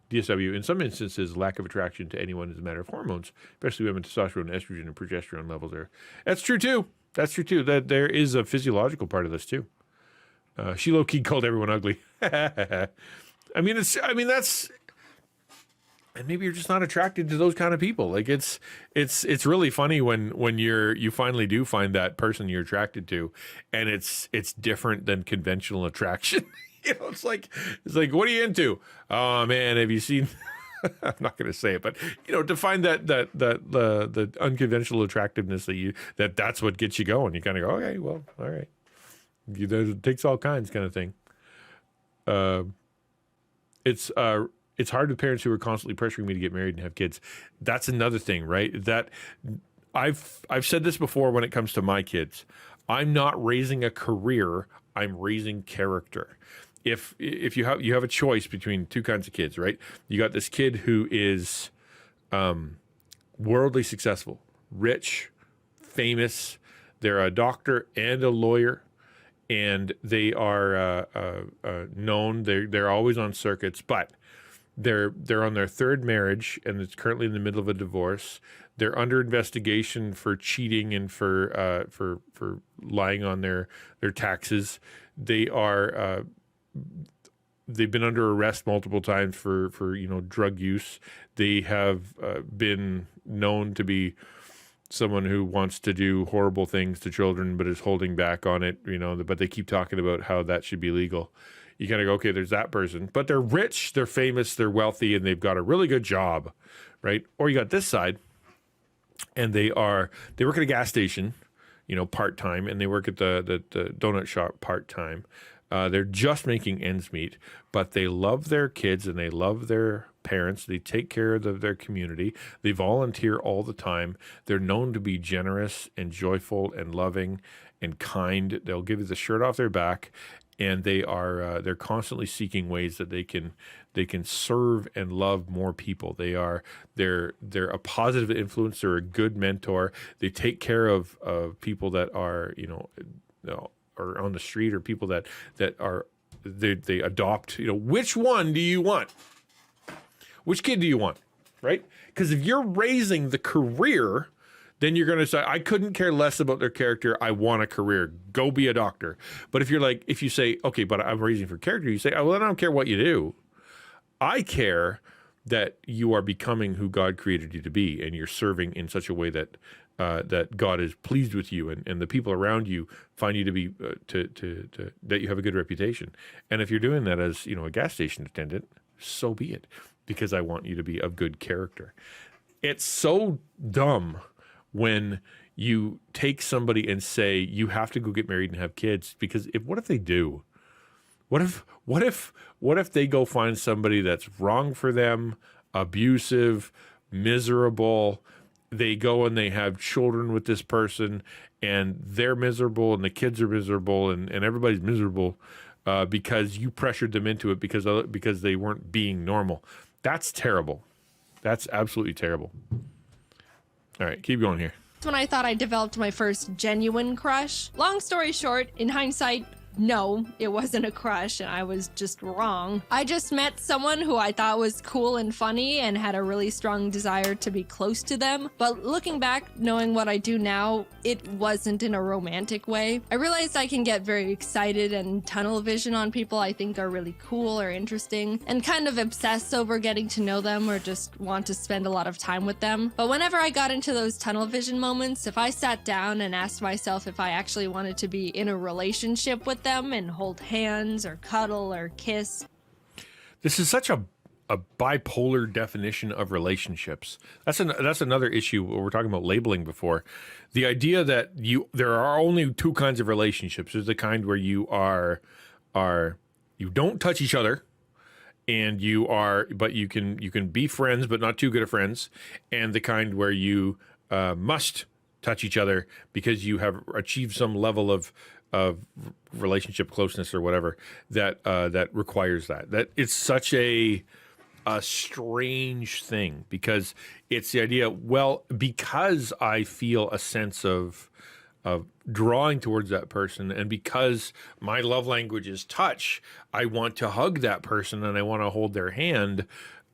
DSW, in some instances, lack of attraction to anyone is a matter of hormones, especially women, testosterone, estrogen, and progesterone levels are. That's true too. That there is a physiological part of this too. She low-key called everyone ugly. that's, and maybe you're just not attracted to those kind of people. Like it's really funny when you finally do find that person you're attracted to, and it's different than conventional attraction. You know, it's like, what are you into? Oh man, have you seen? I'm not going to say it, but you know, to find that the unconventional attractiveness that's what gets you going. You kind of go, okay, well, all right. It takes all kinds, kind of thing. It's hard with parents who are constantly pressuring me to get married and have kids. That's another thing, right? That I've said this before when it comes to my kids. I'm not raising a career. I'm raising character. If you have a choice between two kinds of kids, right? You got this kid who is worldly successful, rich, famous. They're a doctor and a lawyer, and they are known. They're always on circuits, but they're on their third marriage, and it's currently in the middle of a divorce. They're under investigation for cheating and for lying on their taxes. They've been under arrest multiple times for you know, drug use. They have been known to be someone who wants to do horrible things to children but is holding back on it, you know, but they keep talking about how that should be legal. You kind of go, okay, there's that person, but they're rich, they're famous, they're wealthy, and they've got a really good job, right? Or you got this side, and they work at a gas station, you know, part-time, and they work at the donut shop part-time. They're just making ends meet, but they love their kids and they love their parents. They take care of their community. They volunteer all the time. They're known to be generous and joyful and loving and kind. They'll give you the shirt off their back, and they're constantly seeking ways that they can serve and love more people. They're a positive influence. They're a good mentor. They take care of people that are, you know, or on the street, or people that are they adopt. You know, which one do you want? Which kid do you want? Right? Because if you're raising the career, then you're going to say, I couldn't care less about their character. I want a career. Go be a doctor. But if you say, okay, but I'm raising for character, you say, oh, well, I don't care what you do. I care that you are becoming who God created you to be, and you're serving in such a way that that God is pleased with you, and the people around you find you to be that you have a good reputation. And if you're doing that as a gas station attendant, so be it, because I want you to be of good character. It's so dumb when you take somebody and say you have to go get married and have kids, because what if they do? What if they go find somebody that's wrong for them, abusive, miserable? They go and they have children with this person, and they're miserable, and the kids are miserable, and everybody's miserable because you pressured them into it because they weren't being normal. That's terrible. That's absolutely terrible. All right, keep going here. When I thought I developed my first genuine crush. Long story short, in hindsight, no, it wasn't a crush and I was just wrong. I just met someone who I thought was cool and funny and had a really strong desire to be close to them. But looking back, knowing what I do now, it wasn't in a romantic way. I realized I can get very excited and tunnel vision on people I think are really cool or interesting, and kind of obsess over getting to know them or just want to spend a lot of time with them. But whenever I got into those tunnel vision moments, if I sat down and asked myself if I actually wanted to be in a relationship with them and hold hands or cuddle or kiss. This is such a bipolar definition of relationships. That's another issue we were talking about labeling before. The idea that there are only two kinds of relationships. There's the kind where you don't touch each other, and but you can be friends but not too good of friends, and the kind where you must touch each other because you have achieved some level of relationship closeness or whatever that requires that. That it's such a strange thing, because it's the idea, well, because I feel a sense of drawing towards that person, and because my love language is touch, I want to hug that person and I want to hold their hand.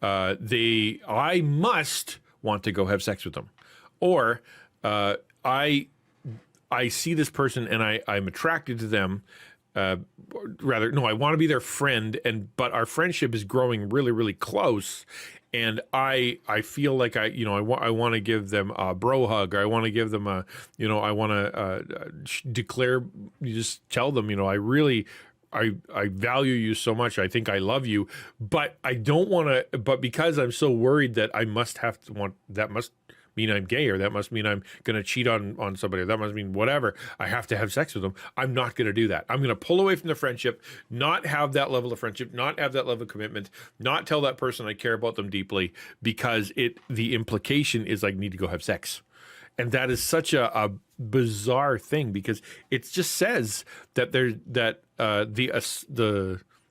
I must want to go have sex with them, or I see this person and I'm attracted to them. I want to be their friend, but our friendship is growing really, really close, and I feel like I want to give them a bro hug, or I want to give them I want to declare, you just tell them, I value you so much. I think I love you, but I don't want to. But because I'm so worried that I must have to want, that must mean I'm gay, or that must mean I'm going to cheat on somebody, or that must mean whatever, I have to have sex with them. I'm not going to do that. I'm going to pull away from the friendship, not have that level of friendship, not have that level of commitment, not tell that person I care about them deeply, because the implication is I need to go have sex. And that is such a bizarre thing, because it just says that the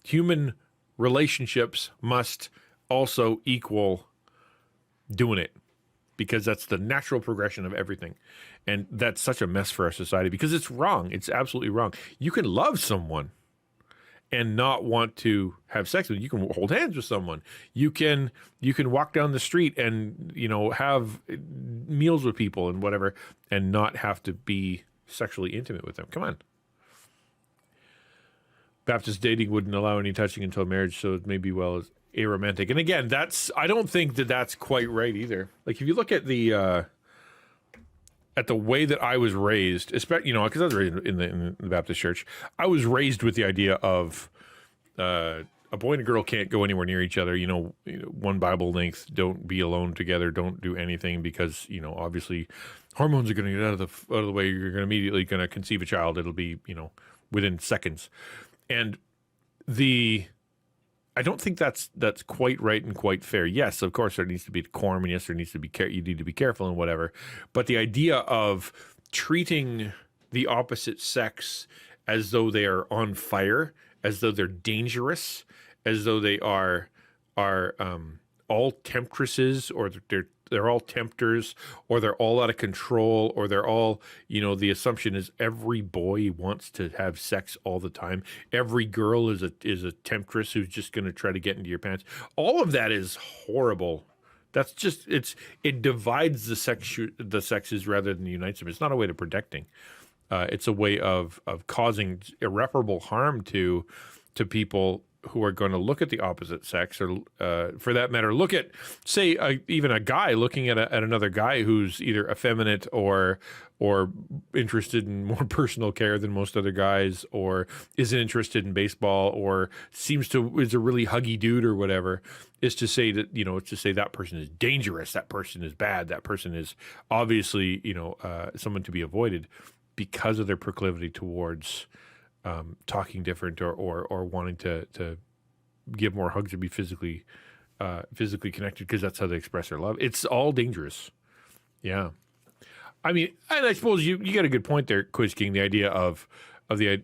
human relationships must also equal doing it, because that's the natural progression of everything. And that's such a mess for our society, because it's wrong. It's absolutely wrong. You can love someone and not want to have sex with them. You can hold hands with someone. You can walk down the street and, have meals with people and whatever, and not have to be sexually intimate with them. Come on. Baptist dating wouldn't allow any touching until marriage, so it may be well as aromantic. And again, I don't think that's quite right either. Like, if you look at the way that I was raised, especially, because I was raised in the Baptist church, I was raised with the idea of a boy and a girl can't go anywhere near each other. One Bible length. Don't be alone together. Don't do anything, because obviously hormones are going to get out of the way. You're going to immediately going to conceive a child. It'll be within seconds, and I don't think that's quite right and quite fair. Yes, of course, there needs to be decorum, and yes, there needs to be you need to be careful and whatever. But the idea of treating the opposite sex as though they are on fire, as though they're dangerous, as though they are all temptresses, or they're all tempters, or they're all out of control, or they're all, the assumption is every boy wants to have sex all the time. Every girl is a temptress who's just going to try to get into your pants. All of that is horrible. That's just, it divides the sexes rather than unites them. It's not a way to protecting. It's a way of causing irreparable harm to people who are going to look at the opposite sex, or for that matter, look at, say, even a guy looking at another guy who's either effeminate or interested in more personal care than most other guys, or isn't interested in baseball, or is a really huggy dude or whatever, is to say that, it's to say that person is dangerous, that person is bad, that person is obviously, someone to be avoided because of their proclivity towards talking different or wanting to give more hugs or be physically connected because that's how they express their love. It's all dangerous. Yeah. I mean, and I suppose you got a good point there, Quiz King, the idea of the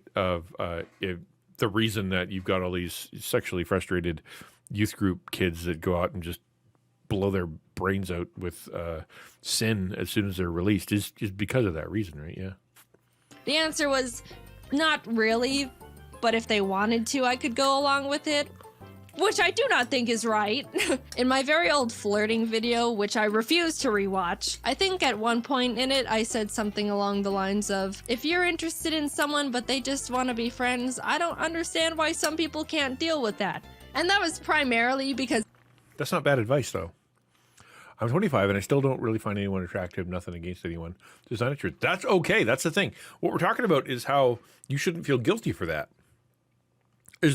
reason that you've got all these sexually frustrated youth group kids that go out and just blow their brains out with sin as soon as they're released is because of that reason, right? Yeah. The answer was not really, but if they wanted to, I could go along with it, which I do not think is right. In my very old flirting video, which I refuse to rewatch, I think at one point in it, I said something along the lines of, if you're interested in someone but they just want to be friends, I don't understand why some people can't deal with that. And that was primarily because... That's not bad advice, though. I'm 25 and I still don't really find anyone attractive, nothing against anyone. Just not true. That's okay. That's the thing. What we're talking about is how you shouldn't feel guilty for that. You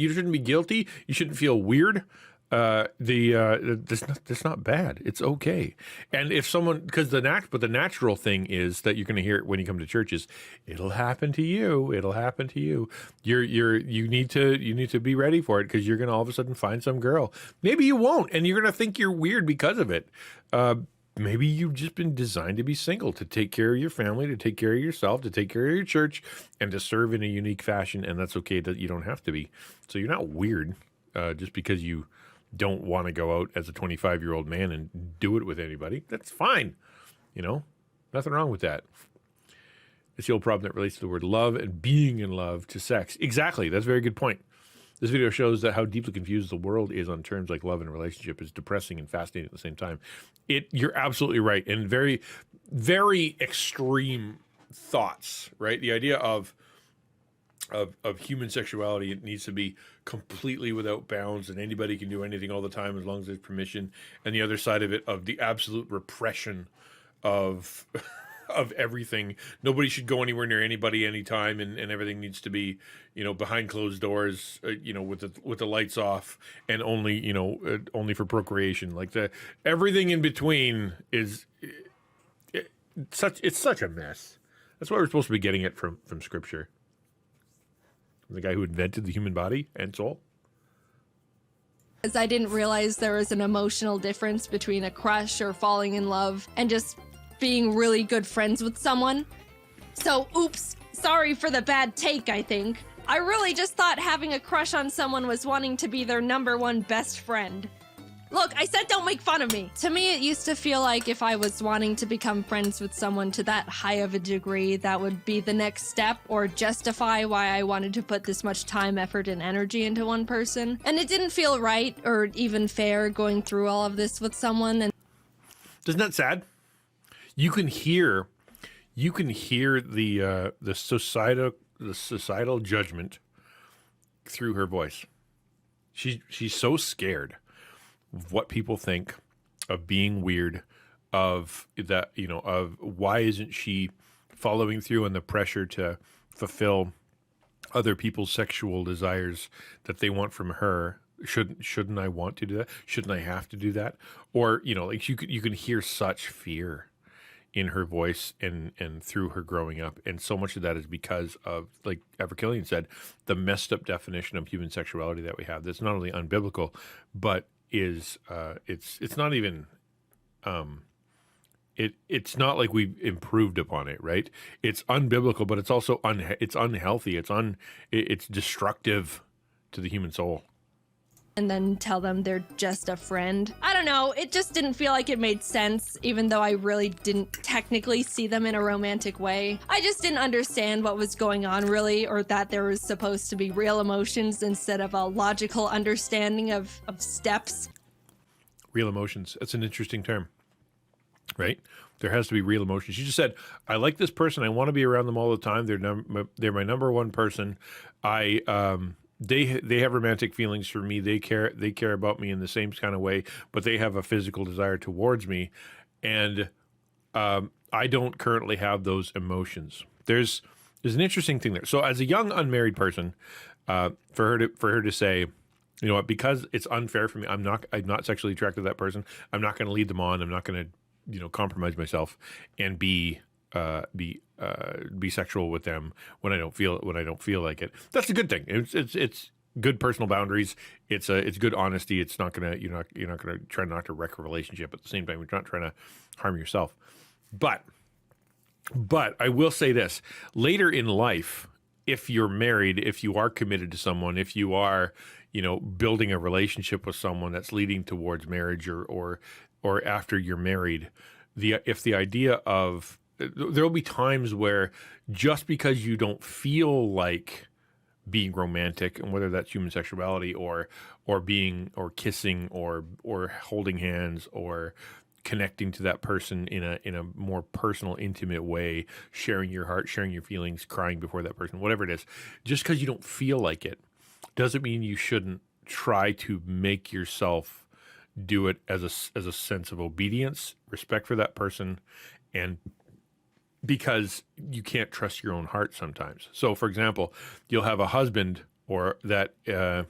shouldn't be guilty. You shouldn't feel weird. That's not bad. It's okay. And if someone, because the natural thing is that you're going to hear it when you come to churches. It'll happen to you. It'll happen to you. You need to be ready for it, because you're going to all of a sudden find some girl. Maybe you won't, and you're going to think you're weird because of it. Maybe you've just been designed to be single, to take care of your family, to take care of yourself, to take care of your church, and to serve in a unique fashion. And that's okay. That you don't have to be. So you're not weird just because you don't want to go out as a 25-year-old man and do it with anybody. That's fine. Nothing wrong with that. It's the old problem that relates to the word love and being in love to sex. Exactly. That's a very good point. This video shows that how deeply confused the world is on terms like love and relationship is depressing and fascinating at the same time. You're absolutely right. And very, very extreme thoughts, right? The idea of human sexuality, it needs to be completely without bounds, and anybody can do anything all the time as long as there's permission. And the other side of it, of the absolute repression of of everything. Nobody should go anywhere near anybody anytime, and everything needs to be, behind closed doors, with the lights off, and only, only for procreation. Like everything in between is it's such a mess. That's why we're supposed to be getting it from Scripture. The guy who invented the human body and soul. Because I didn't realize there was an emotional difference between a crush or falling in love and just being really good friends with someone. So, oops, sorry for the bad take, I think. I really just thought having a crush on someone was wanting to be their #1 best friend. Look, I said don't make fun of me. To me, it used to feel like if I was wanting to become friends with someone to that high of a degree, that would be the next step or justify why I wanted to put this much time, effort, and energy into one person. And it didn't feel right or even fair going through all of this with someone. And isn't that sad? You can hear the societal judgment through her voice. She's so scared of what people think, of being weird, of that, of why isn't she following through on the pressure to fulfill other people's sexual desires that they want from her. Shouldn't I want to do that? Shouldn't I have to do that? Or, like you can hear such fear in her voice and through her growing up. And so much of that is because of, like Everkillian said, the messed up definition of human sexuality that we have. That's not only unbiblical, but is it's not even it's not like we've improved upon it, right? It's unbiblical, but it's also it's unhealthy. It's destructive to the human soul. And then tell them they're just a friend. I don't know, it just didn't feel like it made sense, even though I really didn't technically see them in a romantic way. I just didn't understand what was going on, really, or that there was supposed to be real emotions instead of a logical understanding of steps. Real emotions. That's an interesting term, right? There has to be real emotions. You just said, I like this person. I want to be around them all the time. They're my #1 person. they have romantic feelings for me. They care about me in the same kind of way, but they have a physical desire towards me, and I don't currently have those emotions. There's an interesting thing there. So as a young unmarried person, for her to say, you know what, because it's unfair for me, I'm not sexually attracted to that person. I'm not going to lead them on. I'm not going to, you know, compromise myself and be sexual with them when I don't feel like it. That's a good thing. It's good personal boundaries. It's good honesty. It's not gonna you're not gonna try not to wreck a relationship. At the same time, you're not trying to harm yourself. But I will say this: later in life, if you're married, if you are committed to someone, if you are, you know, building a relationship with someone that's leading towards marriage or after you're married, if the idea of there will be times where just because you don't feel like being romantic, and whether that's human sexuality or being or kissing or holding hands or connecting to that person in a more personal, intimate way, sharing your heart, sharing your feelings, crying before that person, whatever it is, just because you don't feel like it doesn't mean you shouldn't try to make yourself do it as a sense of obedience, respect for that person, and because you can't trust your own heart sometimes. So, for example, you'll have a husband or that, and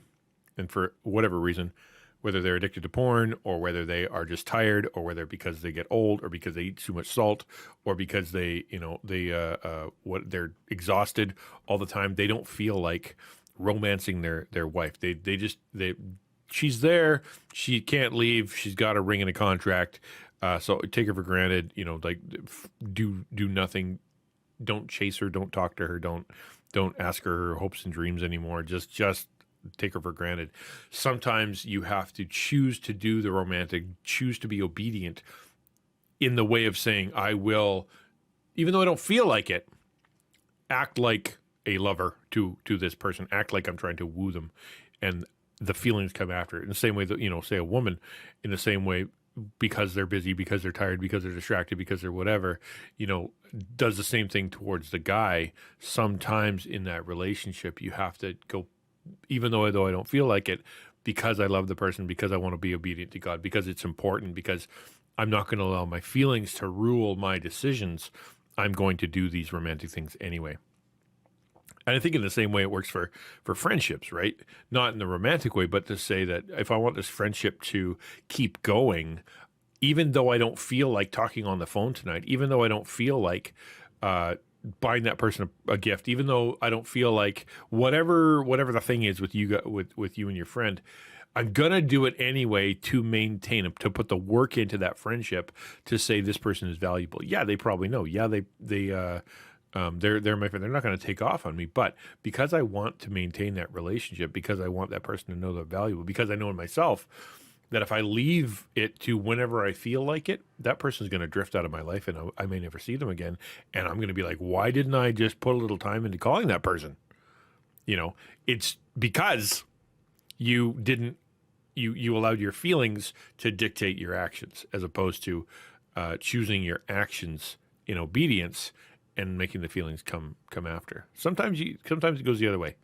for whatever reason, whether they're addicted to porn or whether they are just tired or whether because they get old or because they eat too much salt or because they're exhausted all the time, they don't feel like romancing their wife. She's there, she can't leave, she's got a ring and a contract. So take her for granted, you know, like do nothing, don't chase her, don't talk to her, don't ask her hopes and dreams anymore. Just take her for granted. Sometimes you have to choose to do the romantic, choose to be obedient in the way of saying, I will, even though I don't feel like it, act like a lover to this person, act like I'm trying to woo them, and the feelings come after it. In the same way that, you know, say a woman, in the same way, because they're busy, because they're tired, because they're distracted, because they're whatever, you know, does the same thing towards the guy. Sometimes in that relationship, you have to go, even though I don't feel like it, because I love the person, because I want to be obedient to God, because it's important, because I'm not going to allow my feelings to rule my decisions. I'm going to do these romantic things anyway. And I think in the same way it works for friendships, right? Not in the romantic way, but to say that if I want this friendship to keep going, even though I don't feel like talking on the phone tonight, even though I don't feel like buying that person a gift, even though I don't feel like whatever the thing is with you and your friend, I'm gonna do it anyway to maintain them, to put the work into that friendship, to say this person is valuable. Yeah, they probably know. Yeah, they're my friend. They're not going to take off on me, but because I want to maintain that relationship, because I want that person to know they're valuable, because I know in myself that if I leave it to whenever I feel like it, that person's going to drift out of my life and I may never see them again. And I'm going to be like, why didn't I just put a little time into calling that person? You know, it's because you didn't, you allowed your feelings to dictate your actions as opposed to choosing your actions in obedience and making the feelings come after. Sometimes it goes the other way.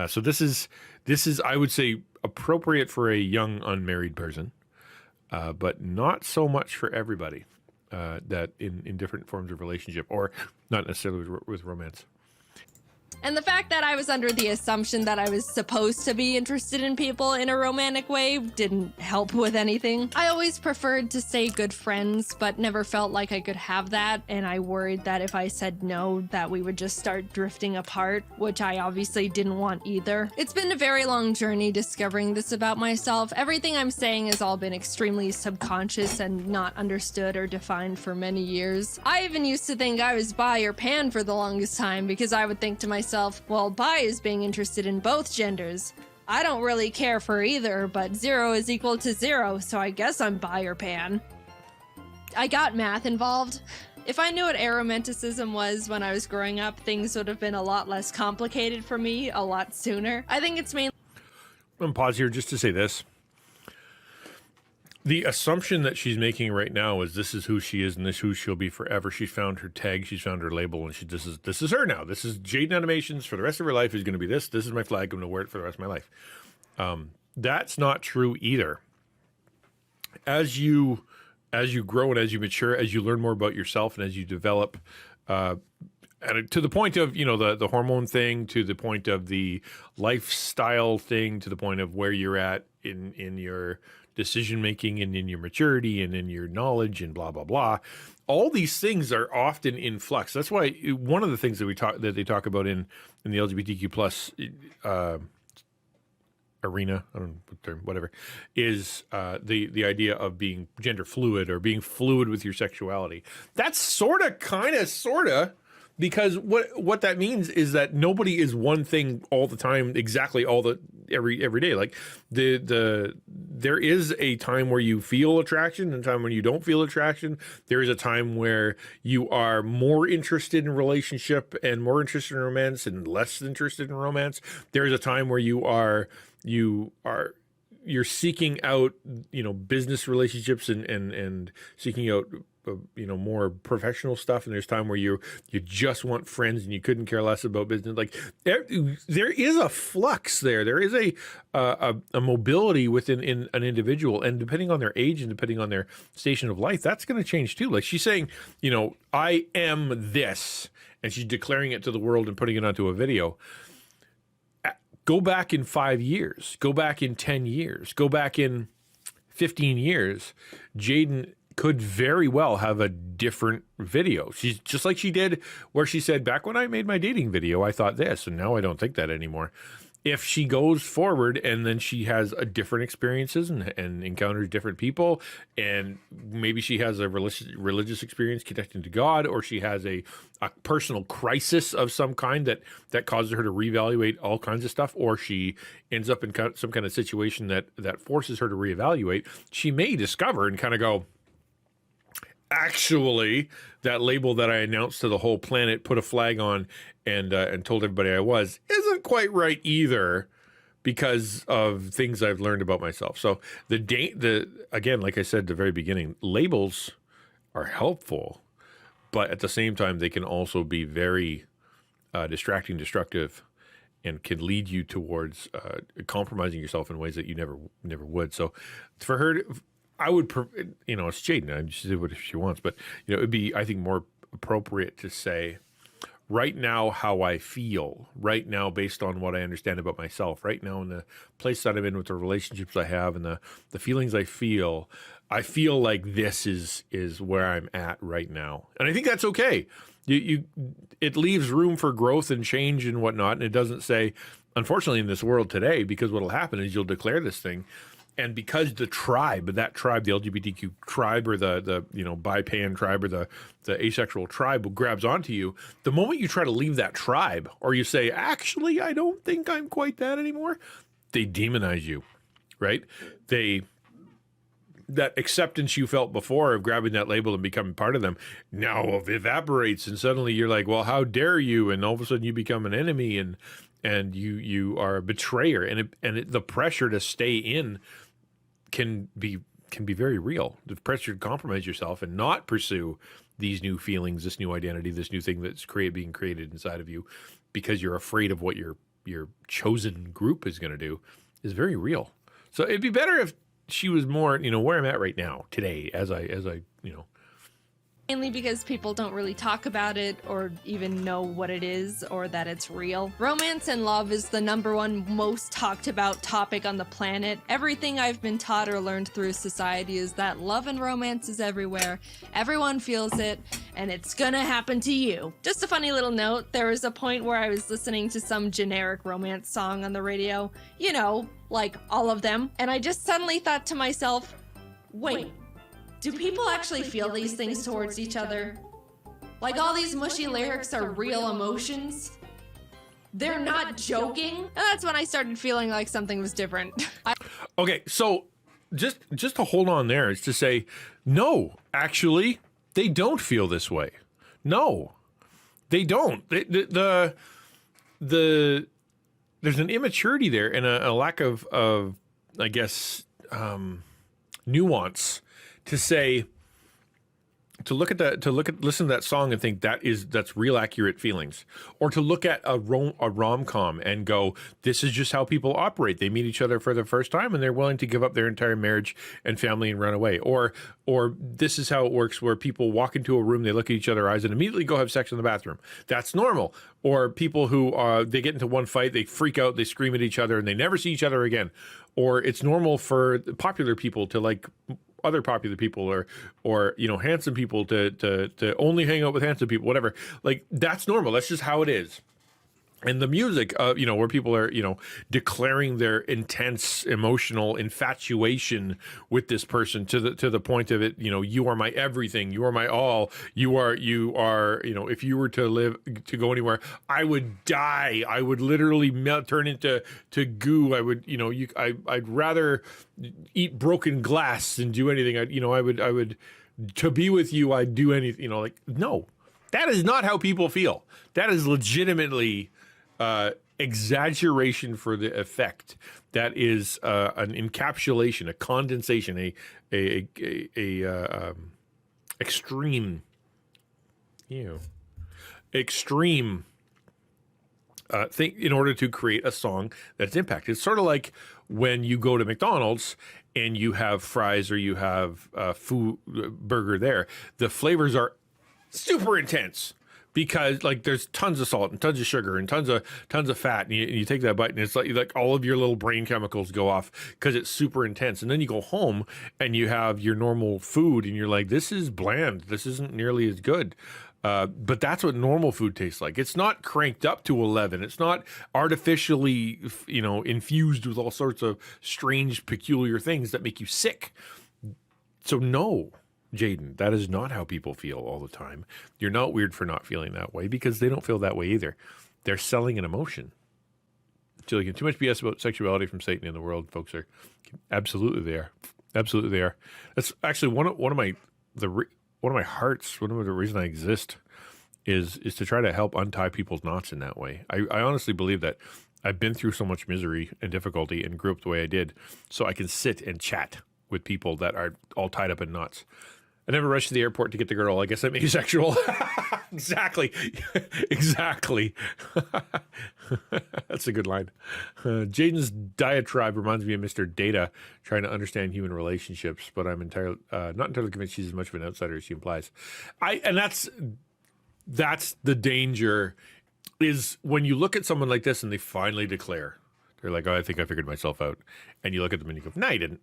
So this is I would say appropriate for a young unmarried person, but not so much for everybody. That in different forms of relationship, or not necessarily with romance. And the fact that I was under the assumption that I was supposed to be interested in people in a romantic way didn't help with anything. I always preferred to stay good friends, but never felt like I could have that, and I worried that if I said no, that we would just start drifting apart, which I obviously didn't want either. It's been a very long journey discovering this about myself. Everything I'm saying has all been extremely subconscious and not understood or defined for many years. I even used to think I was bi or pan for the longest time, because I would think to myself, well, bi is being interested in both genders. I don't really care for either, but 0 is equal to 0, so I guess I'm bi or pan. I got math involved. If I knew what aromanticism was when I was growing up, things would have been a lot less complicated for me a lot sooner. I think it's mainly... I'm going to pause here just to say this. The assumption that she's making right now is this is who she is and this is who she'll be forever. She's found her tag, she's found her label, and this is her now. This is JaidenAnimation's for the rest of her life is going to be this. This is my flag. I'm going to wear it for the rest of my life. That's not true either. As you grow and as you mature, as you learn more about yourself and as you develop, and to the point of, the hormone thing, to the point of the lifestyle thing, to the point of where you're at in your decision making and in your maturity and in your knowledge and blah blah blah, all these things are often in flux. That's why one of the things that they talk about in the LGBTQ plus arena, I don't know what term, whatever, is the idea of being gender fluid or being fluid with your sexuality. That's sort of because what that means is that nobody is one thing all the time, exactly every day. Like there is a time where you feel attraction and a time when you don't feel attraction. There is a time where you are more interested in relationship and more interested in romance and less interested in romance. There is a time where you're seeking out, business relationships and seeking out more professional stuff, and there's time where you just want friends and you couldn't care less about business. Like there is a flux there. There is a mobility within an individual, and depending on their age and depending on their station of life, that's going to change too. Like she's saying, I am this, and she's declaring it to the world and putting it onto a video. Go back in 5 years, go back in 10 years, go back in 15 years. Jaiden could very well have a different video. She's just like she did where she said, back when I made my dating video, I thought this, and now I don't think that anymore. If she goes forward and then she has a different experiences and encounters different people, and maybe she has a religious experience connecting to God, or she has a personal crisis of some kind that causes her to reevaluate all kinds of stuff, or she ends up in some kind of situation that forces her to reevaluate, she may discover and kind of go, actually, that label that I announced to the whole planet, put a flag on, and told everybody I was, isn't quite right either, because of things I've learned about myself. So again, like I said at the very beginning, labels are helpful, but at the same time, they can also be very distracting, destructive, and can lead you towards compromising yourself in ways that you never would. So for her, I would, it's Jaiden. She did what she wants, but it'd be, I think, more appropriate to say, right now, how I feel, right now, based on what I understand about myself, right now, in the place that I'm in with the relationships I have and the feelings I feel like this is where I'm at right now, and I think that's okay. It leaves room for growth and change and whatnot, and it doesn't say, unfortunately, in this world today, because what'll happen is you'll declare this thing. And because the tribe, the LGBTQ tribe, or the bi-pan tribe, or the asexual tribe grabs onto you, the moment you try to leave that tribe, or you say, actually, I don't think I'm quite that anymore, they demonize you, right? That acceptance you felt before of grabbing that label and becoming part of them now evaporates, and suddenly you're like, well, how dare you? And all of a sudden you become an enemy, and you are a betrayer, and the pressure to stay in can be very real. The pressure to compromise yourself and not pursue these new feelings, this new identity, this new thing that's being created inside of you, because you're afraid of what your chosen group is going to do, is very real. So it'd be better if she was more, where I'm at right now, today, as I. Mainly because people don't really talk about it or even know what it is or that it's real. Romance and love is the #1 most talked about topic on the planet. Everything I've been taught or learned through society is that love and romance is everywhere. Everyone feels it, and it's gonna happen to you. Just a funny little note, there was a point where I was listening to some generic romance song on the radio, like all of them, and I just suddenly thought to myself, wait, do people actually feel these things towards each other? Like all these mushy lyrics are real emotions? They're not joking? And that's when I started feeling like something was different. Okay, so just to hold on there is to say, no, actually, they don't feel this way. No, they don't. There's an immaturity there and a lack of I guess, nuance to say, listen to that song and think that's real accurate feelings, or to look at a rom-com and go, this is just how people operate. They meet each other for the first time and they're willing to give up their entire marriage and family and run away, or this is how it works, where people walk into a room, they look at each other's eyes and immediately go have sex in the bathroom. That's normal. Or people who they get into one fight, they freak out, they scream at each other and they never see each other again. Or it's normal for popular people to like other popular people, or handsome people to only hang out with handsome people, whatever. Like, that's normal. That's just how it is. And the music, where people are, declaring their intense emotional infatuation with this person to the point of it, you are my everything, you are my all, you are, if you were to go anywhere, I would die. I would literally turn into goo. I would, I'd rather eat broken glass than do anything. I would to be with you, I'd do anything. No, that is not how people feel. That is legitimately exaggeration for the effect. That is an encapsulation, a condensation, extreme thing in order to create a song that's impact. It's sort of like when you go to McDonald's and you have fries or you have food burger there. The flavors are super intense, because like there's tons of salt and tons of sugar and tons of fat, and you take that bite and it's like all of your little brain chemicals go off because it's super intense. And then you go home and you have your normal food and you're like, this is bland, this isn't nearly as good. But that's what normal food tastes like. It's not cranked up to 11. It's not artificially, infused with all sorts of strange, peculiar things that make you sick. So no, Jaiden, that is not how people feel all the time. You're not weird for not feeling that way, because they don't feel that way either. They're selling an emotion. So too much BS about sexuality from Satan in the world, folks. Are absolutely they are. Absolutely they are. That's actually one of my hearts. One of the reasons I exist is to try to help untie people's knots in that way. I honestly believe that I've been through so much misery and difficulty and grew up the way I did, so I can sit and chat with people that are all tied up in knots. I never rushed to the airport to get the girl. I guess I'm asexual. Exactly. Exactly. That's a good line. Jaiden's diatribe reminds me of Mr. Data trying to understand human relationships, but I'm not entirely convinced she's as much of an outsider as she implies. And that's the danger, is when you look at someone like this and they finally declare, they're like, oh, I think I figured myself out. And you look at them and you go, no, you didn't.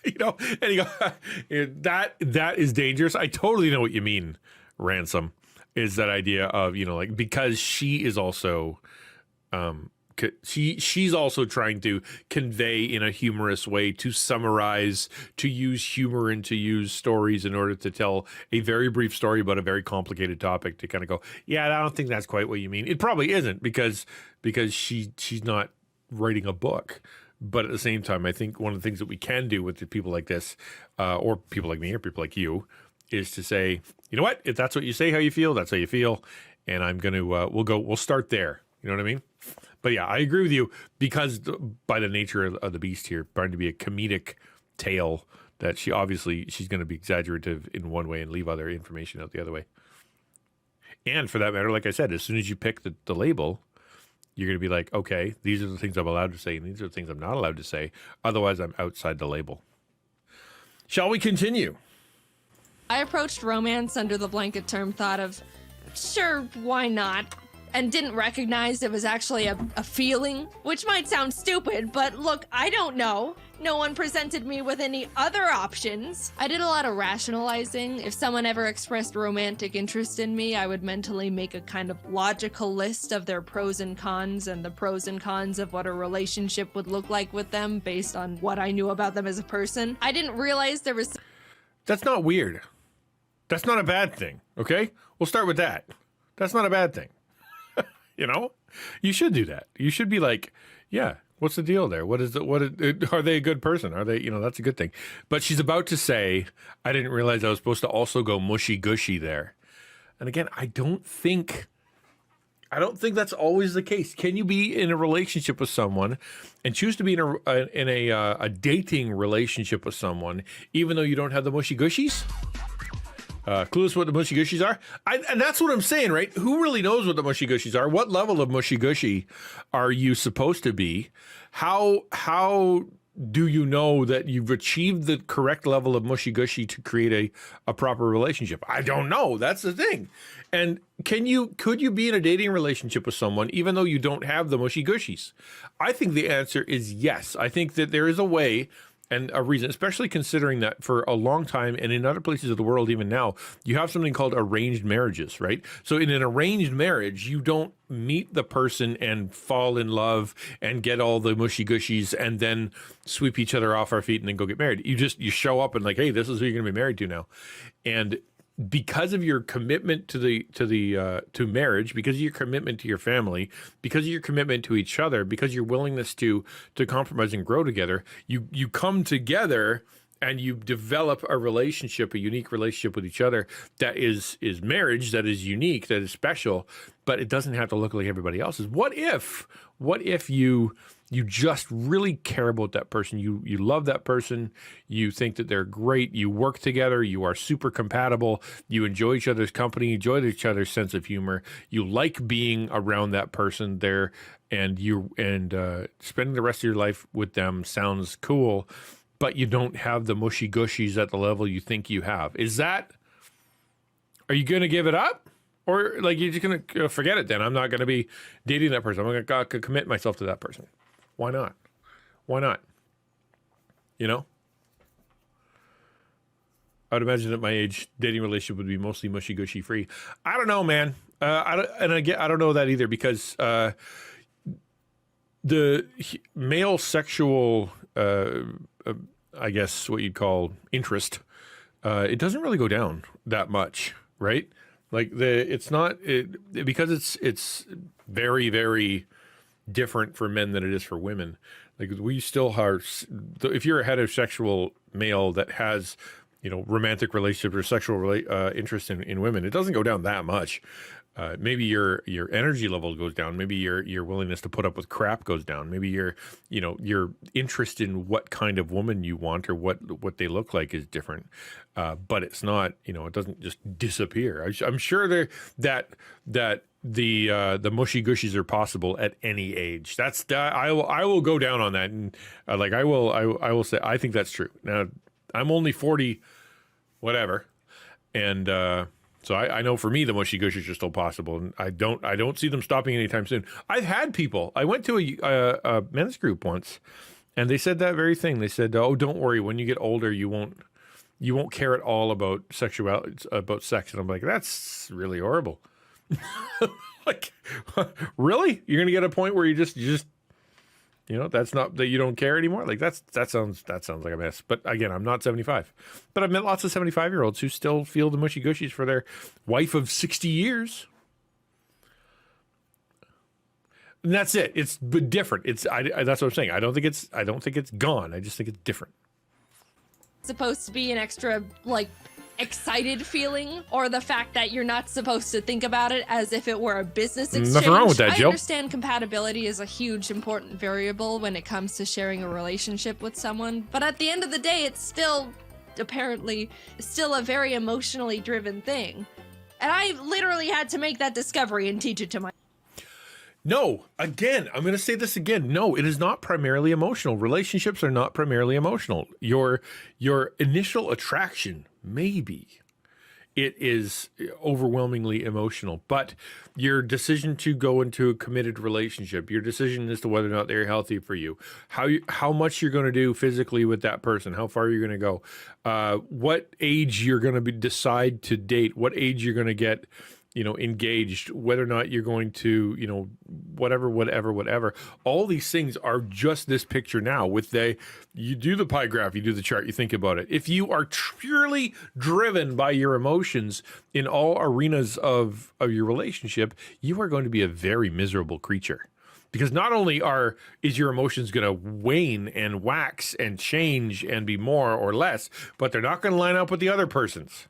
And you go, that is dangerous. I totally know what you mean, Ransom, is that idea of, because she is also, she's also trying to convey in a humorous way, to summarize, to use humor and to use stories in order to tell a very brief story about a very complicated topic, to kind of go, yeah, I don't think that's quite what you mean. It probably isn't, because she's not writing a book. But at the same time, I think one of the things that we can do with people like this, or people like me, or people like you, is to say, you know what? If that's what you say, how you feel, that's how you feel, and I'm going to we'll start there. You know what I mean? But yeah, I agree with you, because by the nature of the beast here, trying to be a comedic tale, that she's going to be exaggerative in one way and leave other information out the other way. And for that matter, like I said, as soon as you pick the label, you're going to be like, okay, these are the things I'm allowed to say, and these are the things I'm not allowed to say. Otherwise, I'm outside the label. Shall we continue? I approached romance under the blanket term thought of, sure, why not? And didn't recognize it was actually a feeling, which might sound stupid, but look, I don't know. No one presented me with any other options. I did a lot of rationalizing. If someone ever expressed romantic interest in me, I would mentally make a kind of logical list of their pros and cons, and the pros and cons of what a relationship would look like with them based on what I knew about them as a person. I didn't realize there was... That's not weird. That's not a bad thing, okay? We'll start with that. That's not a bad thing. You should do that. You should be like, yeah, what's the deal there? Are they a good person? Are they, that's a good thing. But she's about to say, I didn't realize I was supposed to also go mushy gushy there. And again, I don't think I don't think that's always the case. Can you be in a relationship with someone and choose to be in a dating relationship with someone, even though you don't have the mushy gushies? Clueless what the mushy gushies are? And that's what I'm saying, right? Who really knows what the mushy gushies are? What level of mushy gushy are you supposed to be? How do you know that you've achieved the correct level of mushy gushy to create a proper relationship? I don't know. That's the thing. And could you be in a dating relationship with someone even though you don't have the mushy gushies? I think the answer is yes. I think that there is a way and a reason, especially considering that for a long time and in other places of the world, even now, you have something called arranged marriages, right? So in an arranged marriage, you don't meet the person and fall in love and get all the mushy gushies and then sweep each other off our feet and then go get married. You show up and like, hey, this is who you're going to be married to now. And because of your commitment to marriage, because of your commitment to your family, because of your commitment to each other, because of your willingness to compromise and grow together, you come together and you develop a relationship, a unique relationship with each other that is marriage, that is unique, that is special, but it doesn't have to look like everybody else's. What if you just really care about that person. You love that person. You think that they're great. You work together. You are super compatible. You enjoy each other's company, enjoy each other's sense of humor. You like being around that person there, and spending the rest of your life with them sounds cool, but you don't have the mushy gushies at the level you think you have. Are you going to give it up? Or like you're just going to forget it then? I'm not going to be dating that person. I'm going to commit myself to that person. Why not? Why not? You know? I would imagine at my age, dating relationship would be mostly mushy gushy free. I don't know, man. I don't know that either because the male sexual, I guess what you'd call interest, it doesn't really go down that much, right? Like because it's very, very different for men than it is for women. Like we still are, if you're a heterosexual male that has, romantic relationships or sexual interest in women, it doesn't go down that much. Maybe your energy level goes down. Maybe your willingness to put up with crap goes down. Maybe your interest in what kind of woman you want or what they look like is different. But it's not, it doesn't just disappear. I'm sure that the mushy gushies are possible at any age. I will go down on that, and I will say I think that's true. Now I'm only 40, whatever, and so I know for me the mushy gushies are still possible, and I don't see them stopping anytime soon. I've had people. I went to a men's group once, and they said that very thing. They said, "Oh, don't worry. When you get older, you won't care at all about sexuality, about sex." And I'm like, that's really horrible. Like, really? You're gonna get a point where you just that's not that you don't care anymore. Like that sounds like a mess. But again, I'm not 75, but I've met lots of 75-year-olds who still feel the mushy gushies for their wife of 60 years. And that's it. It's different. That's what I'm saying. I don't think it's gone. I just think it's different. Supposed to be an extra excited feeling, or the fact that you're not supposed to think about it as if it were a business exchange. Nothing wrong with that, Jill. I understand compatibility is a huge important variable when it comes to sharing a relationship with someone, but at the end of the day, it's still apparently still a very emotionally driven thing. And I literally had to make that discovery and teach it to my No, again, I'm going to say this again. No, it is not primarily emotional. Relationships are not primarily emotional. Your initial attraction, maybe it is overwhelmingly emotional, but your decision to go into a committed relationship, your decision as to whether or not they're healthy for you, how much you're going to do physically with that person, how far you're going to go, what age you're going to decide to date, what age you're going to get engaged, whether or not you're going to, whatever. All these things are just this picture now. You do the pie graph, you do the chart, you think about it. If you are purely driven by your emotions in all arenas of your relationship, you are going to be a very miserable creature. Because not only is your emotions going to wane and wax and change and be more or less, but they're not going to line up with the other person's.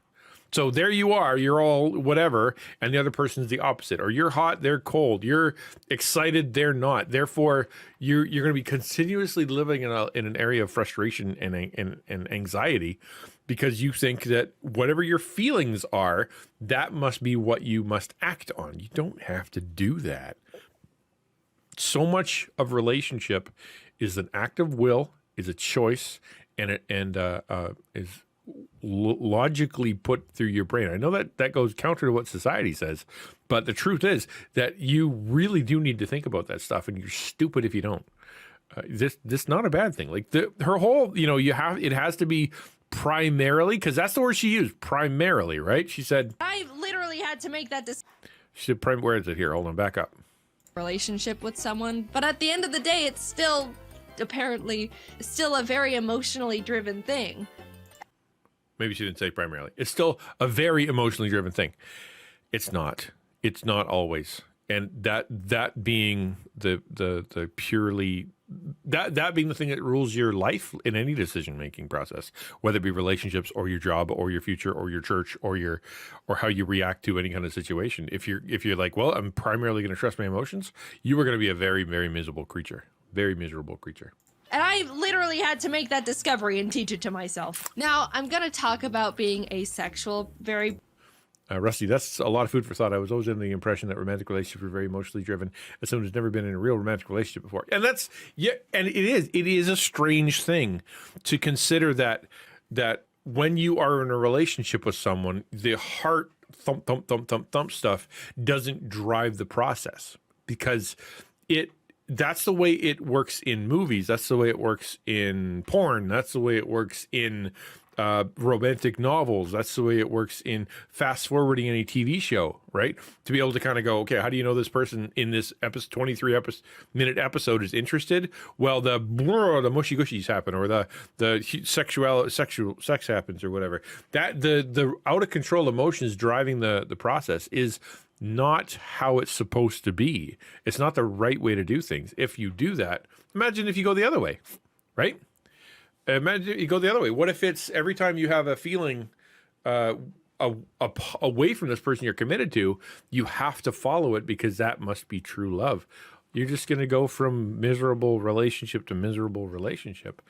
So there you are, you're all whatever, and the other person's the opposite. Or you're hot, they're cold. You're excited, they're not. Therefore, you're going to be continuously living in an area of frustration and anxiety, because you think that whatever your feelings are, that must be what you must act on. You don't have to do that. So much of relationship is an act of will, is a choice, and is logically put through your brain. I know that goes counter to what society says, but the truth is that you really do need to think about that stuff, and you're stupid if you don't. This not a bad thing. Like her whole, it has to be primarily, because that's the word she used, primarily, right? She said, I literally had to make that she said, where is it here? Hold on, back up. Relationship with someone, but at the end of the day, it's still apparently still a very emotionally driven thing. Maybe she didn't say primarily. It's still a very emotionally driven thing. It's not. It's not always. And that being the purely that being the thing that rules your life in any decision making process, whether it be relationships or your job or your future or your church or how you react to any kind of situation. If you're like, well, I'm primarily going to trust my emotions, you are going to be a very, very miserable creature. Very miserable creature. And I literally had to make that discovery and teach it to myself. Now, I'm going to talk about being asexual very... Rusty, that's a lot of food for thought. I was always under the impression that romantic relationships were very emotionally driven, as someone who's never been in a real romantic relationship before. And that's, yeah, and it is a strange thing to consider that when you are in a relationship with someone, the heart thump, thump, thump, thump, thump stuff doesn't drive the process, because that's the way it works in movies. That's the way it works in porn. That's the way it works in romantic novels. That's the way it works in fast forwarding any TV show, right? To be able to kind of go, okay, how do you know this person in this 23-minute episode is interested? Well, the mushy gushies happen, or the sexual sex happens, or whatever. That the out of control emotions driving the process is not how it's supposed to be. It's not the right way to do things. If you do that, imagine if you go the other way, right? Imagine you go the other way. What if it's every time you have a feeling away from this person you're committed to, you have to follow it because that must be true love? You're just going to go from miserable relationship to miserable relationship.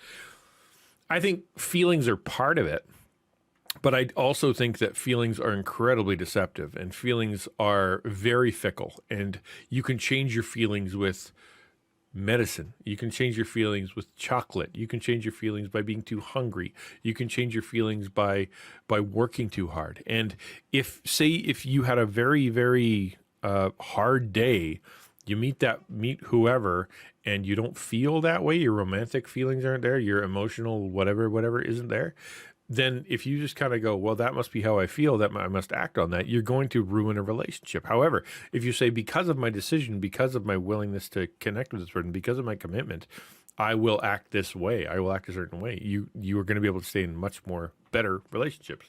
I think feelings are part of it, but I also think that feelings are incredibly deceptive, and feelings are very fickle, and you can change your feelings with medicine. You can change your feelings with chocolate. You can change your feelings by being too hungry. You can change your feelings by working too hard. And if you had a very, very hard day, you meet whoever, and you don't feel that way, your romantic feelings aren't there, your emotional whatever isn't there, then if you just kind of go, well, that must be how I feel, that I must act on that, you're going to ruin a relationship. However, if you say, because of my decision, because of my willingness to connect with this person, because of my commitment, I will act this way, I will act a certain way, you are going to be able to stay in much more better relationships.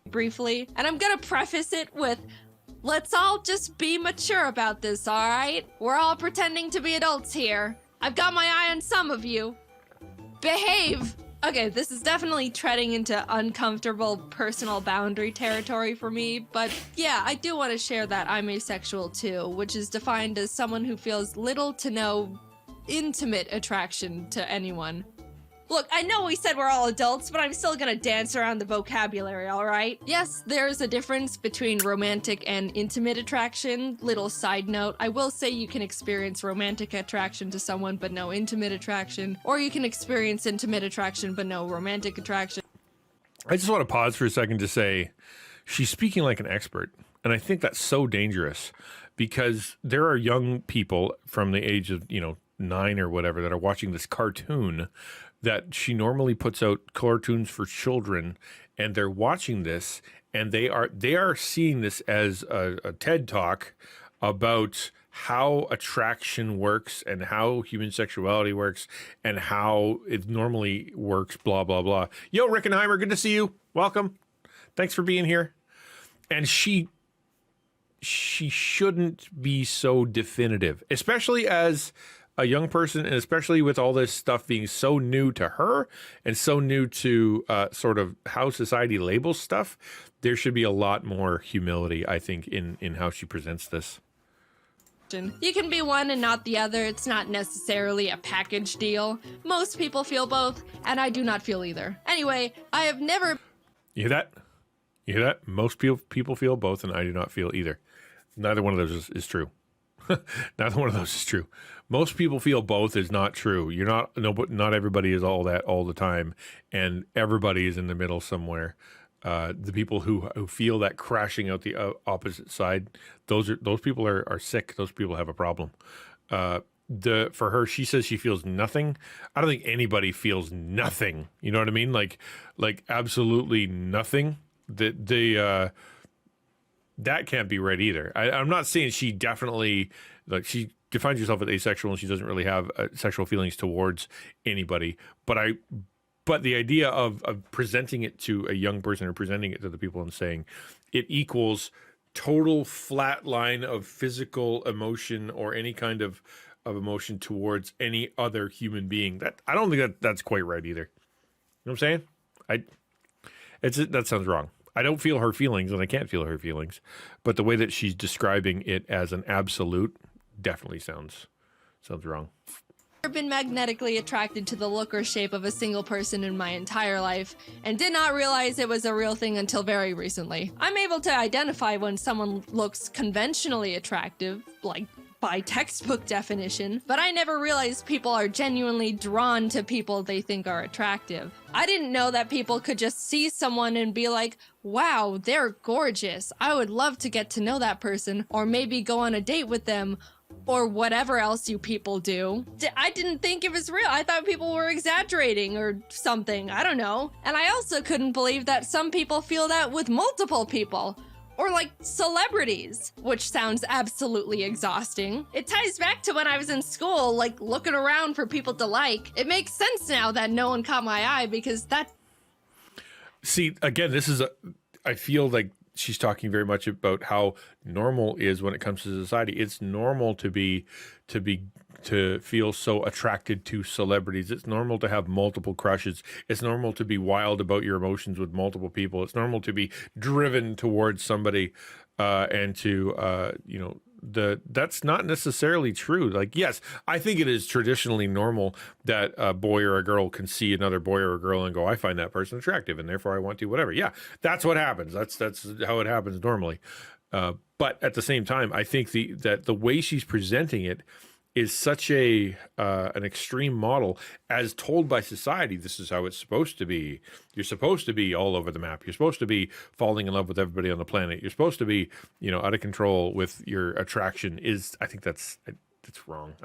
Briefly, and I'm going to preface it with, let's all just be mature about this, all right? We're all pretending to be adults here. I've got my eye on some of you. Behave! Okay, this is definitely treading into uncomfortable personal boundary territory for me, but yeah, I do want to share that I'm asexual too, which is defined as someone who feels little to no intimate attraction to anyone. Look, I know we said we're all adults, but I'm still gonna dance around the vocabulary, alright? Yes, there's a difference between romantic and intimate attraction. Little side note, I will say you can experience romantic attraction to someone but no intimate attraction, or you can experience intimate attraction but no romantic attraction. I just want to pause for a second to say, she's speaking like an expert, and I think that's so dangerous, because there are young people from the age of, 9 or whatever that are watching this cartoon that she normally puts out cartoons for children, and they're watching this, and they are seeing this as a TED talk about how attraction works and how human sexuality works and how it normally works, blah, blah, blah. Yo, Rickenheimer, good to see you. Welcome. Thanks for being here. And she shouldn't be so definitive, especially as a young person, and especially with all this stuff being so new to her and so new to sort of how society labels stuff, there should be a lot more humility, I think, in how she presents this. You can be one and not the other. It's not necessarily a package deal. Most people feel both, and I do not feel either. Anyway, I have never... You hear that? You hear that? Most people feel both, and I do not feel either. Neither one of those is true. Neither one of those is true. Most people feel both is not true. You're not, no, but not everybody is all that all the time, and everybody is in the middle somewhere. The people who feel that crashing out the opposite side, those people are sick. Those people have a problem. For her, she says she feels nothing. I don't think anybody feels nothing. You know what I mean? Like absolutely nothing. That can't be right either. I'm not saying she definitely, like, she defines herself as asexual and she doesn't really have sexual feelings towards anybody. But the idea of presenting it to a young person or presenting it to the people and saying it equals total flat line of physical emotion or any kind of emotion towards any other human being, that I don't think that's quite right either. You know what I'm saying? That sounds wrong. I don't feel her feelings and I can't feel her feelings, but the way that she's describing it as an absolute definitely sounds wrong. I've been magnetically attracted to the look or shape of a single person in my entire life and did not realize it was a real thing until very recently. I'm able to identify when someone looks conventionally attractive, like by textbook definition, but I never realized people are genuinely drawn to people they think are attractive. I didn't know that people could just see someone and be like, wow, they're gorgeous. I would love to get to know that person, or maybe go on a date with them, or whatever else you people do. I didn't think it was real. I thought people were exaggerating or something. I don't know. And I also couldn't believe that some people feel that with multiple people. Or like celebrities, which sounds absolutely exhausting. It ties back to when I was in school, like looking around for people to like. It makes sense now that no one caught my eye because that... See, again, I feel like she's talking very much about how normal is when it comes to society. It's normal to feel so attracted to celebrities. It's normal to have multiple crushes. It's normal to be wild about your emotions with multiple people. It's normal to be driven towards somebody, and to that's not necessarily true. Like, yes, I think it is traditionally normal that a boy or a girl can see another boy or a girl and go, I find that person attractive and therefore I want to, whatever. Yeah, that's what happens. That's how it happens normally. But at the same time, I think that the way she's presenting it is such an extreme model as told by society. This is how it's supposed to be. You're supposed to be all over the map. You're supposed to be falling in love with everybody on the planet. You're supposed to be, out of control with your attraction. I think that's wrong.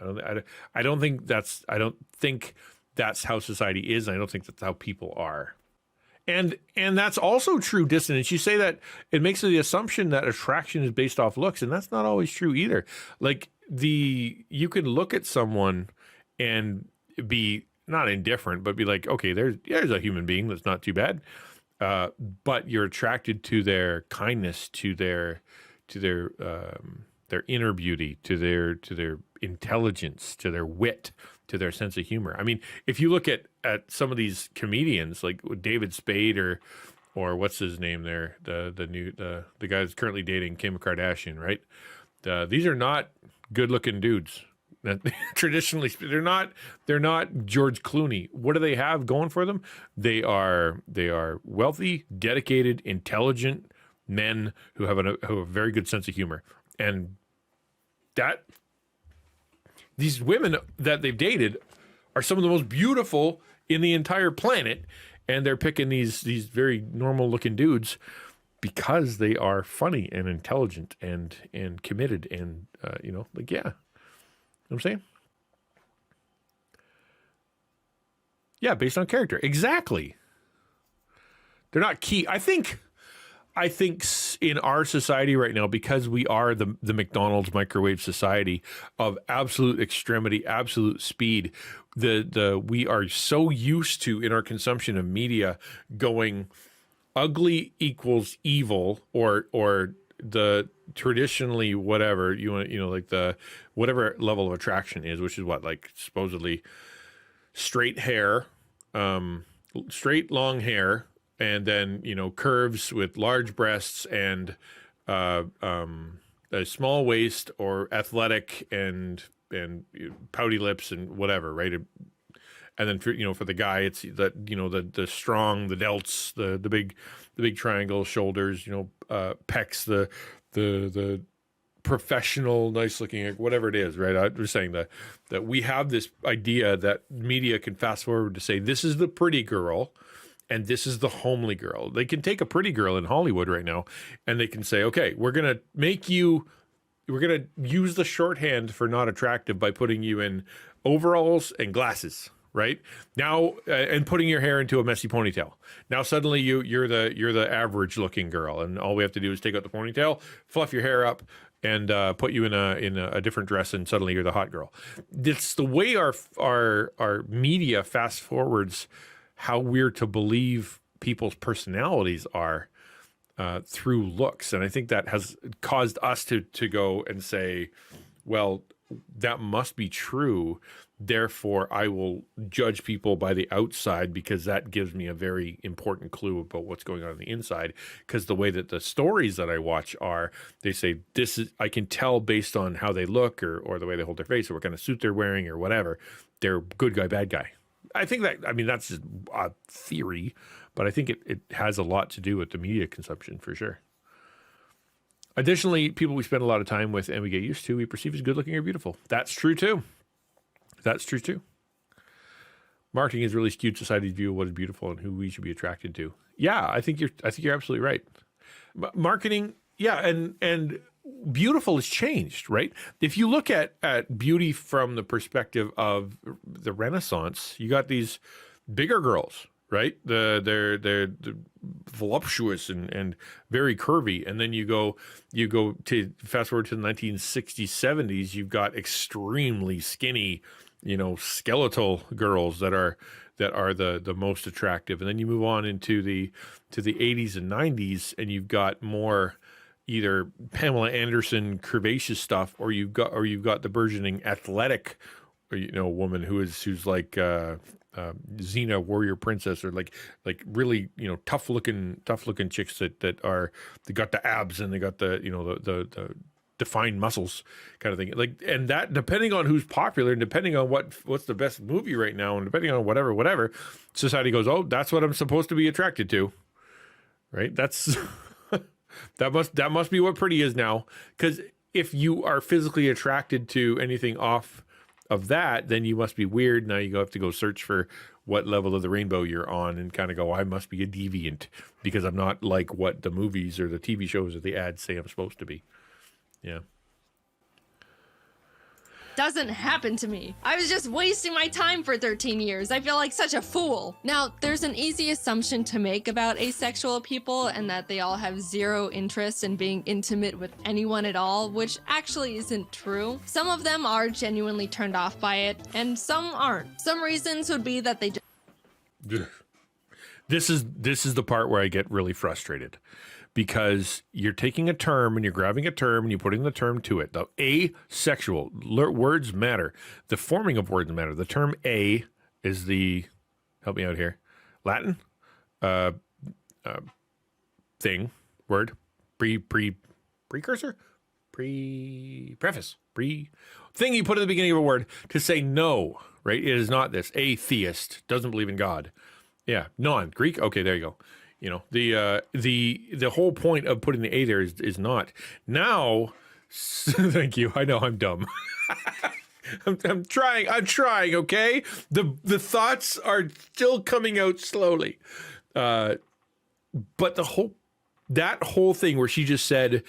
I don't think that's how society is. And I don't think that's how people are. And that's also true dissonance. You say that it makes the assumption that attraction is based off looks, and that's not always true either. Like, you could look at someone and be not indifferent, but be like, okay, there's a human being that's not too bad, but you're attracted to their kindness, to their inner beauty, to their intelligence, to their wit, to their sense of humor. I mean, if you look at some of these comedians like David Spade or what's his name there, the guy that's currently dating Kim Kardashian, right? These are not good-looking dudes. Traditionally, they're not George Clooney. What do they have going for them? They are wealthy, dedicated, intelligent men who have a very good sense of humor, and that these women that they've dated are some of the most beautiful in the entire planet, and they're picking these very normal-looking dudes because they are funny and intelligent and committed and yeah, you know what I'm saying? Yeah, based on character. Exactly. They're not key. I think in our society right now, because we are the McDonald's microwave society of absolute extremity, absolute speed, we are so used to, in our consumption of media, going ugly equals evil, or the traditionally whatever you want, like the whatever level of attraction is, which is what, like supposedly straight hair, straight long hair, and then curves with large breasts and a small waist, or athletic and pouty lips and whatever, right? And then for the guy, it's the strong, the delts, the big triangle shoulders, pecs, the professional, nice looking, whatever it is, right? I'm just saying that we have this idea that media can fast forward to say this is the pretty girl and this is the homely girl. They can take a pretty girl in Hollywood right now and they can say, okay, we're going to use the shorthand for not attractive by putting you in overalls and glasses, right? Now, and putting your hair into a messy ponytail. Now suddenly you're the average looking girl, and all we have to do is take out the ponytail, fluff your hair up, and put you in a different dress, and suddenly you're the hot girl. It's the way our media fast forwards how we're to believe people's personalities are through looks, and I think that has caused us to go and say, well, that must be true. Therefore, I will judge people by the outside because that gives me a very important clue about what's going on the inside. Because the way that the stories that I watch are, they say I can tell based on how they look or the way they hold their face or what kind of suit they're wearing or whatever. They're good guy, bad guy. I think that's just a theory, but I think it has a lot to do with the media consumption for sure. Additionally, people we spend a lot of time with and we get used to, we perceive as good looking or beautiful. That's true too. Marketing has really skewed society's view of what is beautiful and who we should be attracted to. Yeah, I think you're absolutely right. Marketing, yeah, and beautiful has changed, right? If you look at beauty from the perspective of the Renaissance, you got these bigger girls, right? They're voluptuous and very curvy, and then you go to fast forward to the 1960s, 70s. You've got extremely skinny, skeletal girls that are the most attractive, and then you move on into the 80s and 90s, and you've got more either Pamela Anderson curvaceous stuff, or you've got the burgeoning athletic, woman who's like Xena warrior princess, or like really tough looking chicks that they got the abs and they got the defined muscles kind of thing, like, and that depending on who's popular and depending on what's the best movie right now and depending on whatever society goes, oh, that's what I'm supposed to be attracted to, right? That's that must be what pretty is now, because if you are physically attracted to anything off of that, then you must be weird. Now you have to go search for what level of the rainbow you're on and kind of go, I must be a deviant because I'm not like what the movies or the TV shows or the ads say I'm supposed to be. Yeah. Doesn't happen to me. I was just wasting my time for 13 years. I feel like such a fool. Now, there's an easy assumption to make about asexual people, and that they all have zero interest in being intimate with anyone at all, which actually isn't true. Some of them are genuinely turned off by it, and some aren't. Some reasons would be that they This is the part where I get really frustrated. Because you're taking a term and you're grabbing a term and you're putting the term to it. The asexual, words matter. The forming of words matter. The term a is the, help me out here, Latin thing, word, precursor, preface, thing you put at the beginning of a word to say no, right? It is not this. Atheist, doesn't believe in God. Yeah, non-Greek. Okay, there you go. The whole point of putting the A there is not. Now, thank you. I know I'm dumb. I'm trying, okay? The thoughts are still coming out slowly. But that whole thing where she just said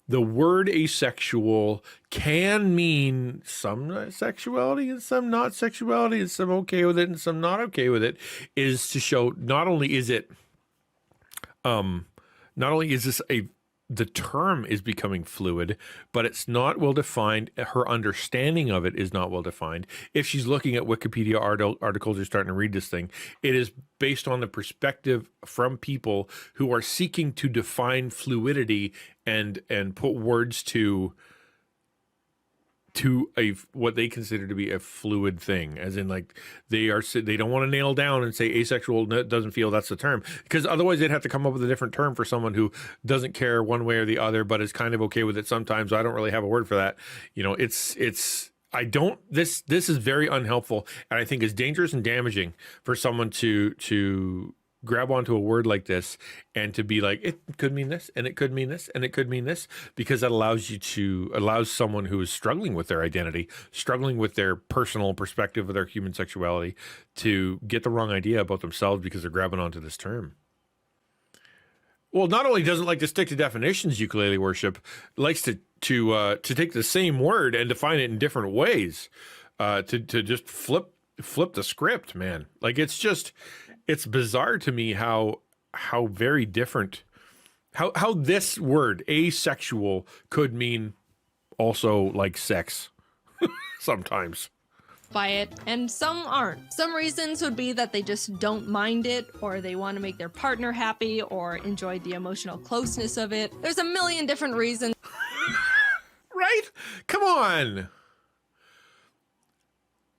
the word asexual can mean some sexuality and some not sexuality and some okay with it and some not okay with it, is to show not only is this the term is becoming fluid, but it's not well defined. Her understanding of it is not well defined. If she's looking at Wikipedia articles or starting to read this thing, it is based on the perspective from people who are seeking to define fluidity and put words to what they consider to be a fluid thing, as in like they don't want to nail down and say asexual doesn't feel that's the term, because otherwise they'd have to come up with a different term for someone who doesn't care one way or the other but is kind of okay with it sometimes. I don't really have a word for that. This is very unhelpful, and I think is dangerous and damaging for someone to grab onto a word like this and to be like, it could mean this, and it could mean this, and it could mean this, because that allows someone who is struggling with their identity, struggling with their personal perspective of their human sexuality, to get the wrong idea about themselves because they're grabbing onto this term. Well, not only doesn't like to stick to definitions, ukulele worship likes to take the same word and define it in different ways, to just flip the script, man. Like it's bizarre to me how very different, how this word asexual could mean also like sex sometimes. By it, and some aren't. Some reasons would be that they just don't mind it, or they want to make their partner happy, or enjoy the emotional closeness of it. There's a million different reasons. Right? Come on.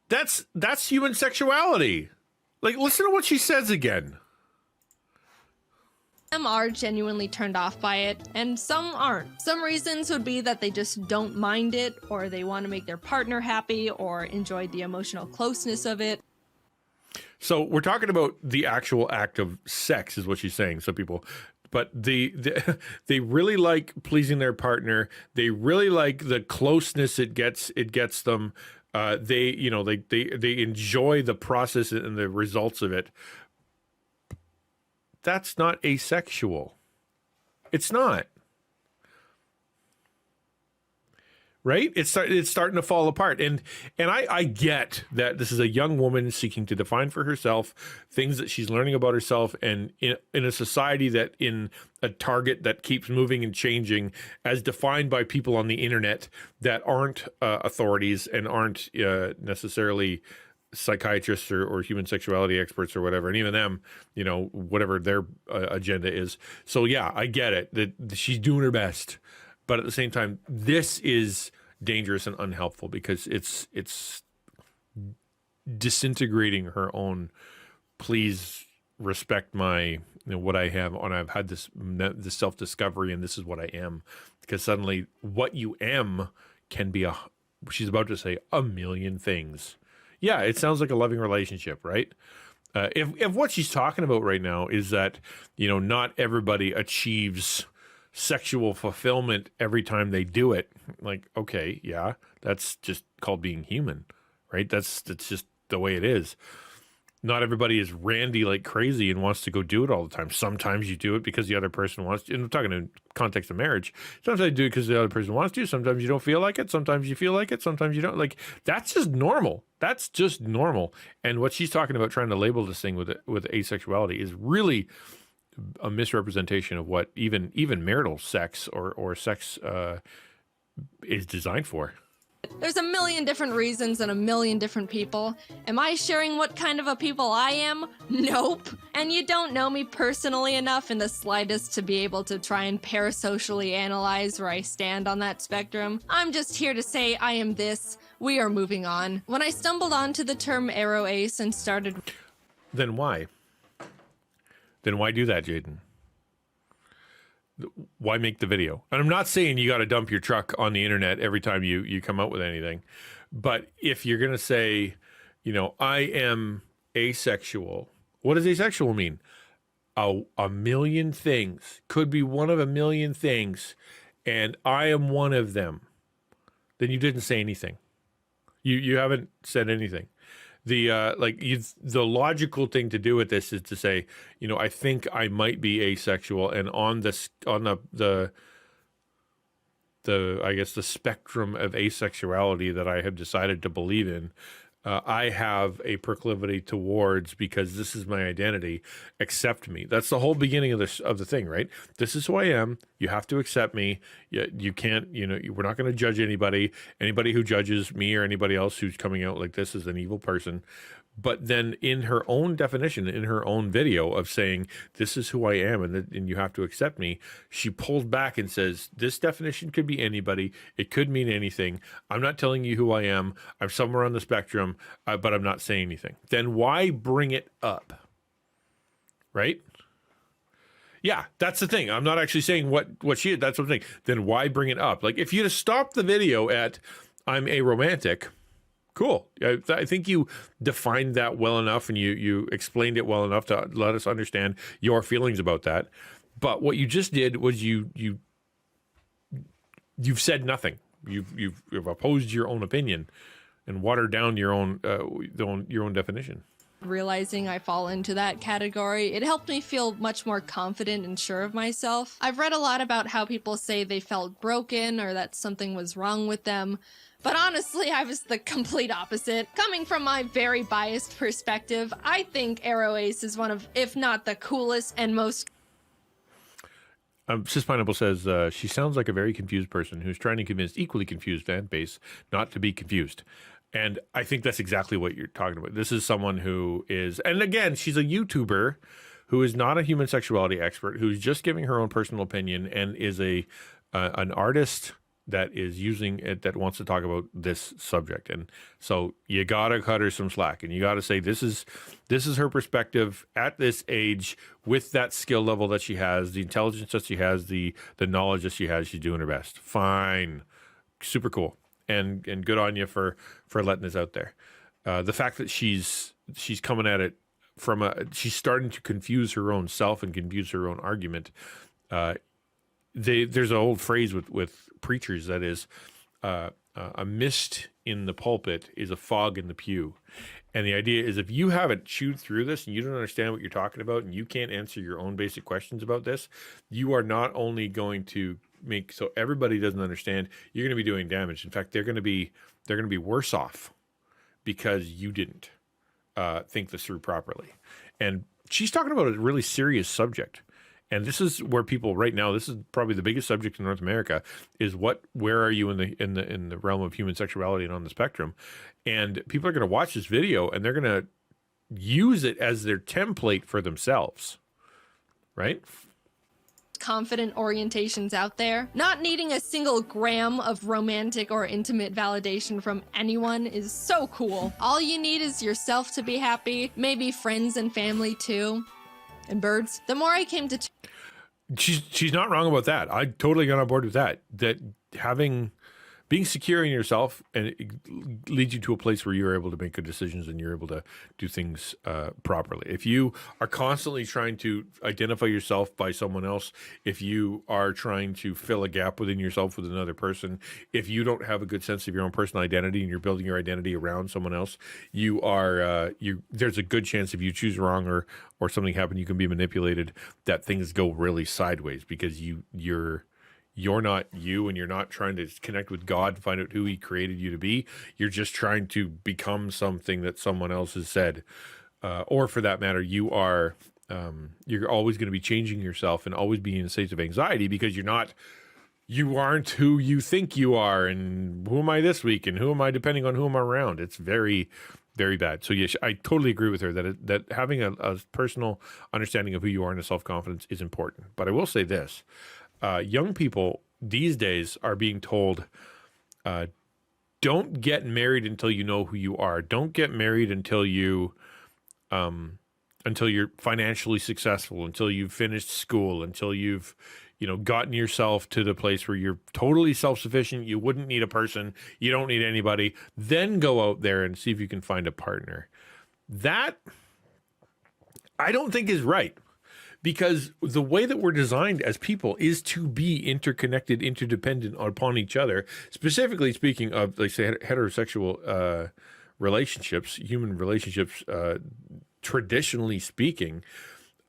That's human sexuality. Like, listen to what she says again. Some are genuinely turned off by it, and some aren't. Some reasons would be that they just don't mind it, or they want to make their partner happy, or enjoy the emotional closeness of it. So we're talking about the actual act of sex is what she's saying. So people, but they really like pleasing their partner. They really like the closeness it gets them. They enjoy the process and the results of it. That's not asexual. It's not. Right? It's starting to fall apart. And I get that this is a young woman seeking to define for herself things that she's learning about herself, and in a society that, in a target that keeps moving and changing as defined by people on the internet that aren't authorities and aren't necessarily psychiatrists or human sexuality experts or whatever, and even them, whatever their agenda is. So yeah, I get it that she's doing her best, but at the same time, this is dangerous and unhelpful because it's disintegrating her own. Please respect my what I have, and I've had this self discovery, and this is what I am. Because suddenly, what you am can be she's about to say a million things. Yeah, it sounds like a loving relationship, right? If what she's talking about right now is that, not everybody achieves sexual fulfillment every time they do it, like, okay, yeah, that's just called being human, right? That's just the way it is. Not everybody is randy like crazy and wants to go do it all the time. Sometimes you do it because the other person wants to. And I'm talking in context of marriage. Sometimes you do it because the other person wants to. Sometimes you don't feel like it. Sometimes you feel like it. Sometimes you don't. Like, that's just normal. That's just normal. And what she's talking about, trying to label this thing with asexuality, is really a misrepresentation of what even marital sex or sex is designed for. There's a million different reasons and a million different people. Am I sharing what kind of a people I am? Nope. And you don't know me personally enough in the slightest to be able to try and parasocially analyze where I stand on that spectrum. I'm just here to say I am this. We are moving on. When I stumbled onto the term Aroace and started... Then why? Then why do that, Jaiden? Why make the video? And I'm not saying you got to dump your truck on the internet every time you come out with anything. But if you're going to say, I am asexual, what does asexual mean? A million things. Could be one of a million things. And I am one of them. Then you didn't say anything. You haven't said anything. The logical thing to do with this is to say, I think I might be asexual, and on the I guess the spectrum of asexuality that I have decided to believe in, I have a proclivity towards, because this is my identity, accept me. That's the whole beginning of the thing, right? This is who I am. You have to accept me. You can't, we're not going to judge anybody. Anybody who judges me or anybody else who's coming out like this is an evil person. But then in her own definition, in her own video of saying, this is who I am and you have to accept me, she pulls back and says, this definition could be anybody. It could mean anything. I'm not telling you who I am. I'm somewhere on the spectrum, but I'm not saying anything. Then why bring it up? Right? Yeah, that's the thing. I'm not actually saying what she is. That's what I'm saying. Then why bring it up? Like, if you'd have stopped the video at, I'm aromantic, cool. I think you defined that well enough and you explained it well enough to let us understand your feelings about that. But what you just did was you've said nothing. You've opposed your own opinion and watered down your own definition. Realizing I fall into that category, it helped me feel much more confident and sure of myself. I've read a lot about how people say they felt broken or that something was wrong with them. But honestly, I was the complete opposite. Coming from my very biased perspective, I think Aroace is one of, if not the coolest and most... Sis Pineapple says, she sounds like a very confused person who's trying to convince equally confused fan base not to be confused. And I think that's exactly what you're talking about. This is someone who is, and again, she's a YouTuber who is not a human sexuality expert, who's just giving her own personal opinion and is an artist that is using it, that wants to talk about this subject. And so you gotta cut her some slack, and you gotta say this is her perspective at this age, with that skill level that she has, the intelligence that she has, the knowledge that she has. She's doing her best. Fine, super cool, and good on you for letting this out there. The fact that she's coming at it from she's starting to confuse her own self and confuse her own argument. There's an old phrase with preachers that is, a mist in the pulpit is a fog in the pew. And the idea is, if you haven't chewed through this and you don't understand what you're talking about and you can't answer your own basic questions about this, you are not only going to make so everybody doesn't understand, you're going to be doing damage. In fact, they're going to be worse off because you didn't think this through properly. And she's talking about a really serious subject. And this is where people right now, this is probably the biggest subject in North America, is where are you in the realm of human sexuality and on the spectrum? And people are going to watch this video and they're going to use it as their template for themselves, right? Confident orientations out there. Not needing a single gram of romantic or intimate validation from anyone is so cool. All you need is yourself to be happy, maybe friends and family too. And birds. The more I came to... She's not wrong about that. I totally got on board with that. That being secure in yourself, and it leads you to a place where you're able to make good decisions and you're able to do things properly. If you are constantly trying to identify yourself by someone else, if you are trying to fill a gap within yourself with another person, if you don't have a good sense of your own personal identity and you're building your identity around someone else, you are there's a good chance if you choose wrong or something happens, you can be manipulated, that things go really sideways because you're not you, and you're not trying to connect with God to find out who he created you to be. You're just trying to become something that someone else has said. Or for that matter, you're always going to be changing yourself and always being in a state of anxiety because you aren't who you think you are. And who am I this week? And who am I depending on who I'm around? It's very, very bad. So yes, I totally agree with her that having a personal understanding of who you are and a self-confidence is important. But I will say this. Young people these days are being told, don't get married until you know who you are. Don't get married until you're financially successful, until you've finished school, until you've, gotten yourself to the place where you're totally self-sufficient. You wouldn't need a person. You don't need anybody. Then go out there and see if you can find a partner. That I don't think is right. Because the way that we're designed as people is to be interconnected, interdependent upon each other. Specifically speaking of, like, say, heterosexual relationships, human relationships, traditionally speaking,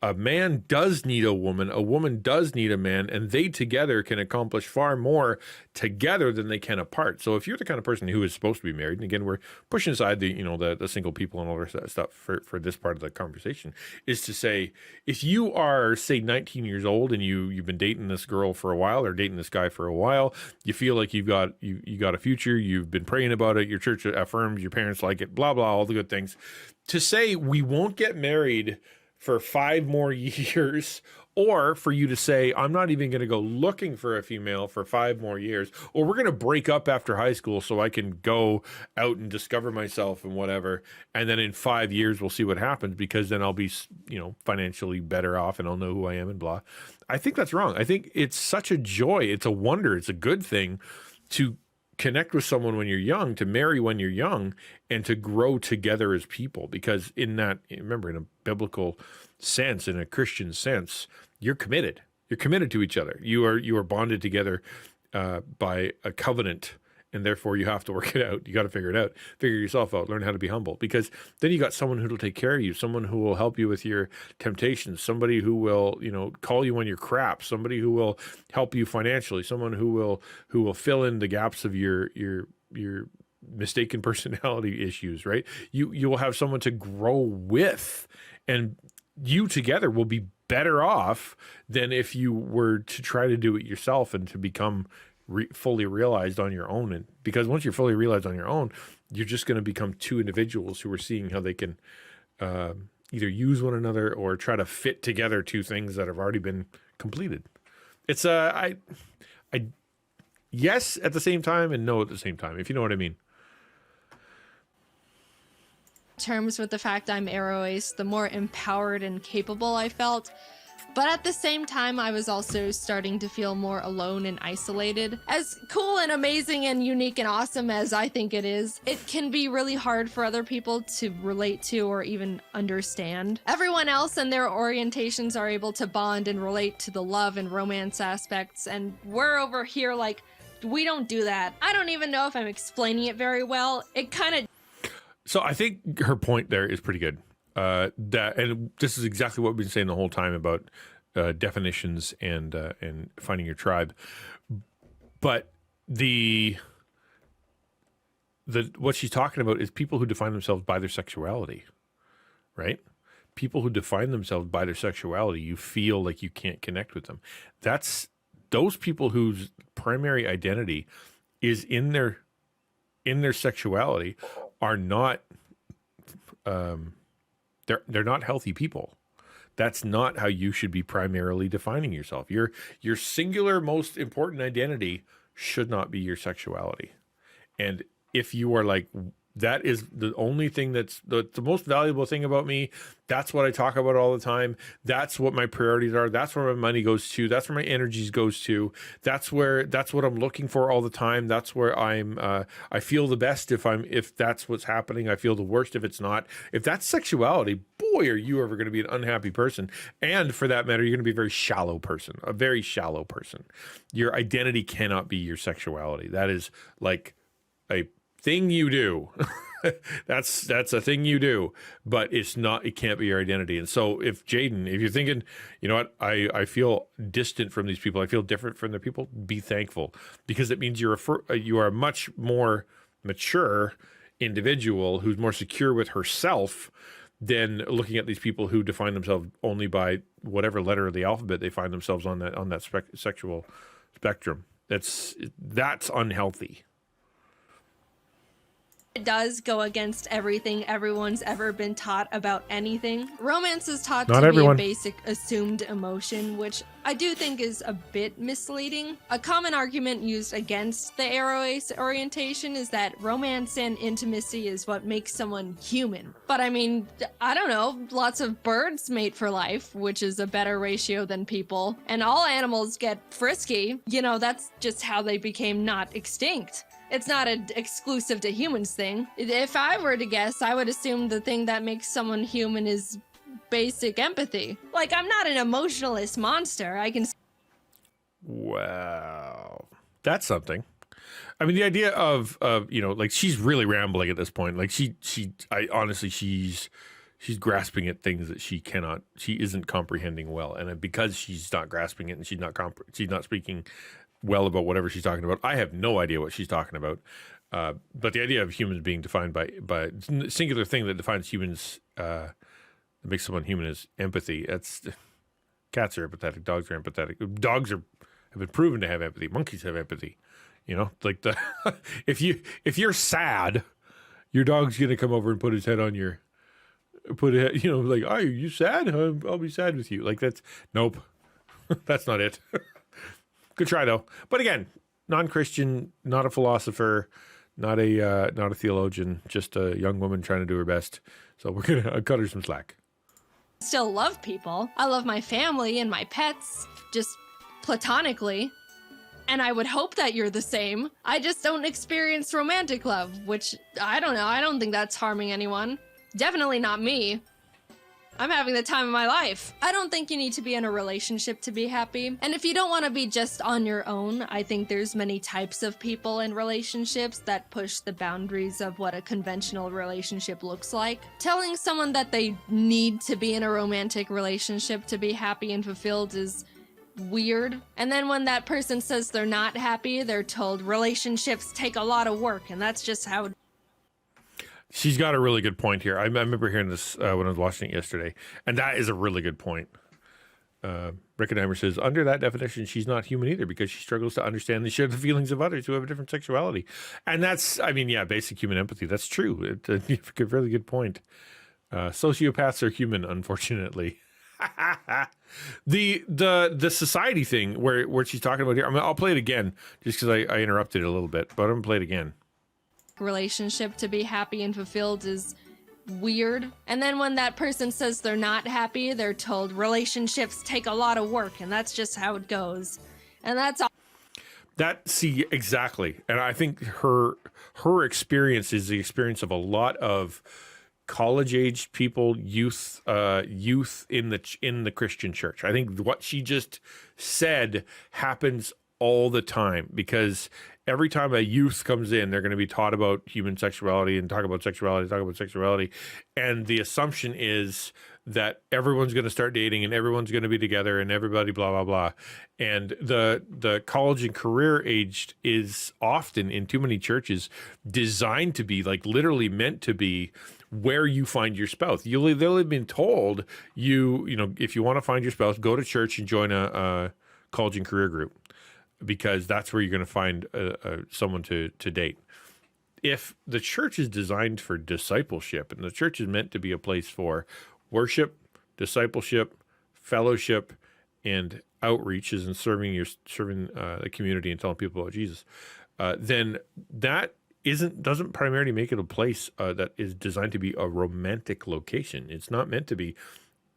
a man does need a woman does need a man, and they together can accomplish far more together than they can apart. So if you're the kind of person who is supposed to be married, and again, we're pushing aside the single people and all that stuff for this part of the conversation, is to say, if you are, say, 19 years old and you've been dating this girl for a while or dating this guy for a while, you feel like you got a future, you've been praying about it, your church affirms, your parents like it, blah, blah, all the good things. To say we won't get married for 5 more years, or for you to say, I'm not even going to go looking for a female for 5 more years, or we're going to break up after high school so I can go out and discover myself and whatever. And then in 5 years, we'll see what happens, because then I'll be, financially better off and I'll know who I am and blah. I think that's wrong. I think it's such a joy. It's a wonder. It's a good thing to connect with someone when you're young, to marry when you're young, and to grow together as people. Because remember, in a biblical sense, in a Christian sense, you're committed. You're committed to each other. You are bonded together by a covenant, and therefore you have to work it out. You got to figure it out. Figure yourself out. Learn how to be humble, because then you got someone who will take care of you, someone who will help you with your temptations, somebody who will, call you when you're crap, somebody who will help you financially, someone who will fill in the gaps of your mistaken personality issues, right? You will have someone to grow with, and you together will be better off than if you were to try to do it yourself and to become fully realized on your own. And because once you're fully realized on your own, you're just going to become 2 individuals who are seeing how they can either use one another or try to fit together 2 things that have already been completed. It's yes at the same time and no at the same time, if you know what I mean. Terms with the fact I'm Aroace, the more empowered and capable I felt. But at the same time, I was also starting to feel more alone and isolated. As cool and amazing and unique and awesome as I think it is, it can be really hard for other people to relate to or even understand. Everyone else and their orientations are able to bond and relate to the love and romance aspects, and we're over here like, we don't do that. I don't even know if I'm explaining it very well. It kind of... So I think her point there is pretty good. And this is exactly what we've been saying the whole time about definitions and finding your tribe. But what she's talking about is people who define themselves by their sexuality, right? People who define themselves by their sexuality, you feel like you can't connect with them. That's those people whose primary identity is in their sexuality are not they're not healthy people. That's not how you should be primarily defining yourself. Your singular most important identity should not be your sexuality. And if you are like, that is the only thing that's the most valuable thing about me, that's what I talk about all the time, that's what my priorities are, that's where my money goes to, that's where my energies goes to, that's what I'm looking for all the time, that's where I feel the best if that's what's happening, I feel the worst if it's not. If that's sexuality, boy, are you ever going to be an unhappy person. And for that matter, you're going to be a very shallow person. Your identity cannot be your sexuality. That is like a thing you do. that's a thing you do, but it can't be your identity. And so if you're thinking, you know what, I feel distant from these people, I feel different from their people, be thankful, because it means you are a much more mature individual who's more secure with herself than looking at these people who define themselves only by whatever letter of the alphabet they find themselves on that sexual spectrum. That's unhealthy. It does go against everything everyone's ever been taught about anything. Romance is taught to be a basic assumed emotion, which I do think is a bit misleading. A common argument used against the Aroace orientation is that romance and intimacy is what makes someone human. But I mean, I don't know, lots of birds mate for life, which is a better ratio than people, and all animals get frisky. That's just how they became not extinct. It's not an exclusive to humans thing. If I were to guess, I would assume the thing that makes someone human is basic empathy. Like, I'm not an emotionalist monster. Wow. That's something. I mean, the idea of like, she's really rambling at this point. Like, she's she's grasping at things that she isn't comprehending well, and because she's not grasping it and she's not speaking well about whatever she's talking about, I have no idea what she's talking about. But the idea of humans being defined by a singular thing that defines humans, that makes someone human, is empathy. Cats are empathetic. Dogs are empathetic. Dogs have been proven to have empathy. Monkeys have empathy. Like if you're sad, your dog's gonna come over and put his head on your, like, oh, are you sad? I'll be sad with you. Like nope, that's not it. Good try though. But again, non-Christian, not a philosopher, not a theologian, just a young woman trying to do her best. So we're gonna cut her some slack. Still love people. I love my family and my pets, just platonically. And I would hope that you're the same. I just don't experience romantic love, which, I don't know, I don't think that's harming anyone. Definitely not me. I'm having the time of my life. I don't think you need to be in a relationship to be happy. And if you don't want to be just on your own, I think there's many types of people in relationships that push the boundaries of what a conventional relationship looks like. Telling someone that they need to be in a romantic relationship to be happy and fulfilled is weird. And then when that person says they're not happy, they're told relationships take a lot of work, and that's just how. She's got a really good point here. I remember hearing this when I was watching it yesterday, and that is a really good point. Rickenheimer says, under that definition, she's not human either because she struggles to understand and share the feelings of others who have a different sexuality. And that's, basic human empathy. That's true. It's a really good point. Sociopaths are human, unfortunately. The society thing where she's talking about here, I'll play it again just because I interrupted it a little bit, but I'm going to play it again. Relationship to be happy and fulfilled is weird. And then when that person says they're not happy, they're told relationships take a lot of work, and that's just how it goes. And that's all. See, exactly. And I think her experience is the experience of a lot of college-aged people, youth in the Christian church. I think what she just said happens all the time because every time a youth comes in, they're going to be taught about human sexuality and talk about sexuality. And the assumption is that everyone's going to start dating and everyone's going to be together and everybody blah, blah, blah. And the college and career aged is often in too many churches designed to be, like, literally meant to be where you find your spouse. They'll have been told if you want to find your spouse, go to church and join a college and career group, because that's where you're going to find someone to date. If the church is designed for discipleship and the church is meant to be a place for worship, discipleship, fellowship, and outreaches and serving the community and telling people about Jesus, then that doesn't primarily make it a place that is designed to be a romantic location. It's not meant to be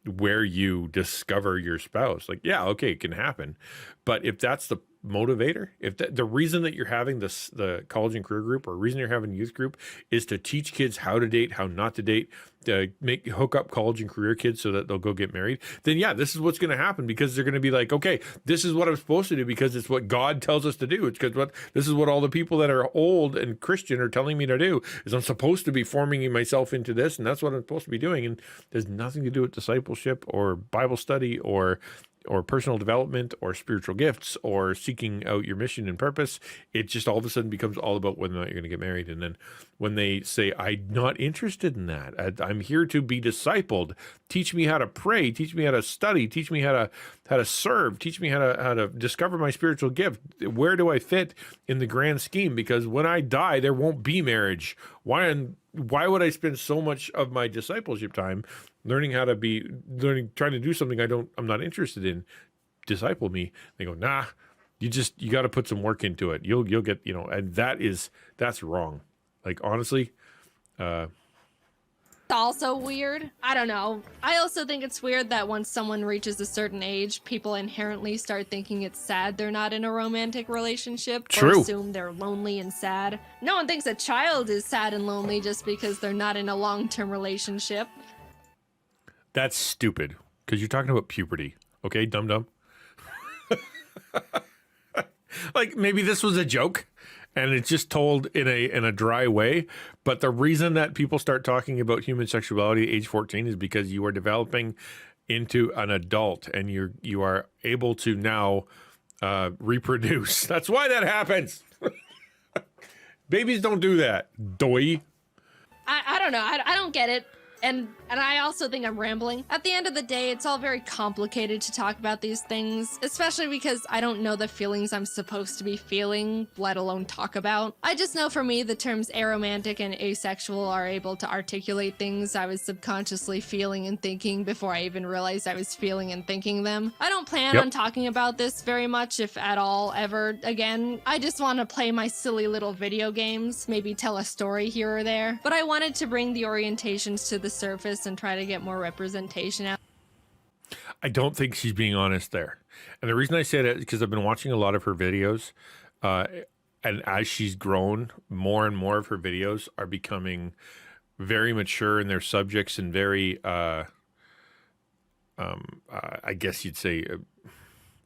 where you discover your spouse. Like, yeah, okay, it can happen. But if that's the motivator, if the reason that you're having the college and career group, or reason you're having youth group, is to teach kids how to date, how not to date, to hook up college and career kids so that they'll go get married, then yeah, this is what's going to happen, because they're going to be like, okay, this is what I'm supposed to do because it's what God tells us to do. It's because this is what all the people that are old and Christian are telling me to do, is I'm supposed to be forming myself into this, and that's what I'm supposed to be doing. And there's nothing to do with discipleship or Bible study or personal development or spiritual gifts or seeking out your mission and purpose. It just all of a sudden becomes all about whether or not you're going to get married. And then when they say, I'm not interested in that, I'm here to be discipled, teach me how to pray, teach me how to study, teach me how to serve, teach me how to discover my spiritual gift. Where do I fit in the grand scheme? Because when I die, there won't be marriage. Why would I spend so much of my discipleship time trying to do something I'm not interested in? Disciple me. They go, nah, you got to put some work into it. You'll get, and that's wrong. Like, honestly, also weird. I don't know. I also think it's weird that once someone reaches a certain age, people inherently start thinking it's sad they're not in a romantic relationship. True. Or assume they're lonely and sad. No one thinks a child is sad and lonely just because they're not in a long-term relationship. That's stupid, because you're talking about puberty. Okay, dum-dum? Like, maybe this was a joke, and it's just told in a dry way. But the reason that people start talking about human sexuality at age 14 is because you are developing into an adult, and you are able to now reproduce. That's why that happens. Babies don't do that. Doy. I don't know. I don't get it. And I also think I'm rambling. At the end of the day, it's all very complicated to talk about these things, especially because I don't know the feelings I'm supposed to be feeling, let alone talk about. I just know for me, the terms aromantic and asexual are able to articulate things I was subconsciously feeling and thinking before I even realized I was feeling and thinking them. I don't plan on talking about this very much, if at all, ever again. I just want to play my silly little video games, maybe tell a story here or there. But I wanted to bring the orientations to the surface and try to get more representation out. I don't think she's being honest there. And the reason I say that is because I've been watching a lot of her videos, and as she's grown, more and more of her videos are becoming very mature in their subjects and very, I guess you'd say,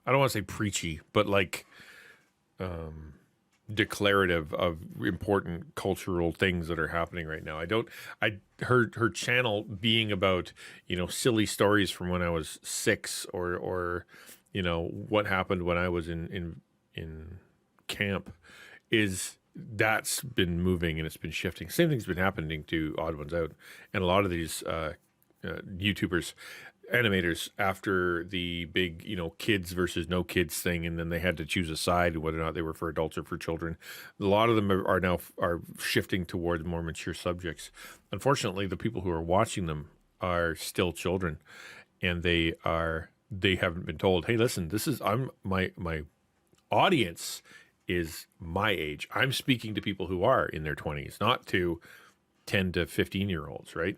I don't want to say preachy, but like declarative of important cultural things that are happening right now. Her channel being about, silly stories from when I was 6 or what happened when I was in camp, that's been moving and it's been shifting. Same thing's been happening to Odd Ones Out and a lot of these YouTubers, animators, after the big, kids versus no kids thing, and then they had to choose a side, whether or not they were for adults or for children. A lot of them are now shifting towards more mature subjects. Unfortunately, the people who are watching them are still children, and they haven't been told, hey, listen, my audience is my age. I'm speaking to people who are in their 20s, not to 10 to 15-year-olds, right?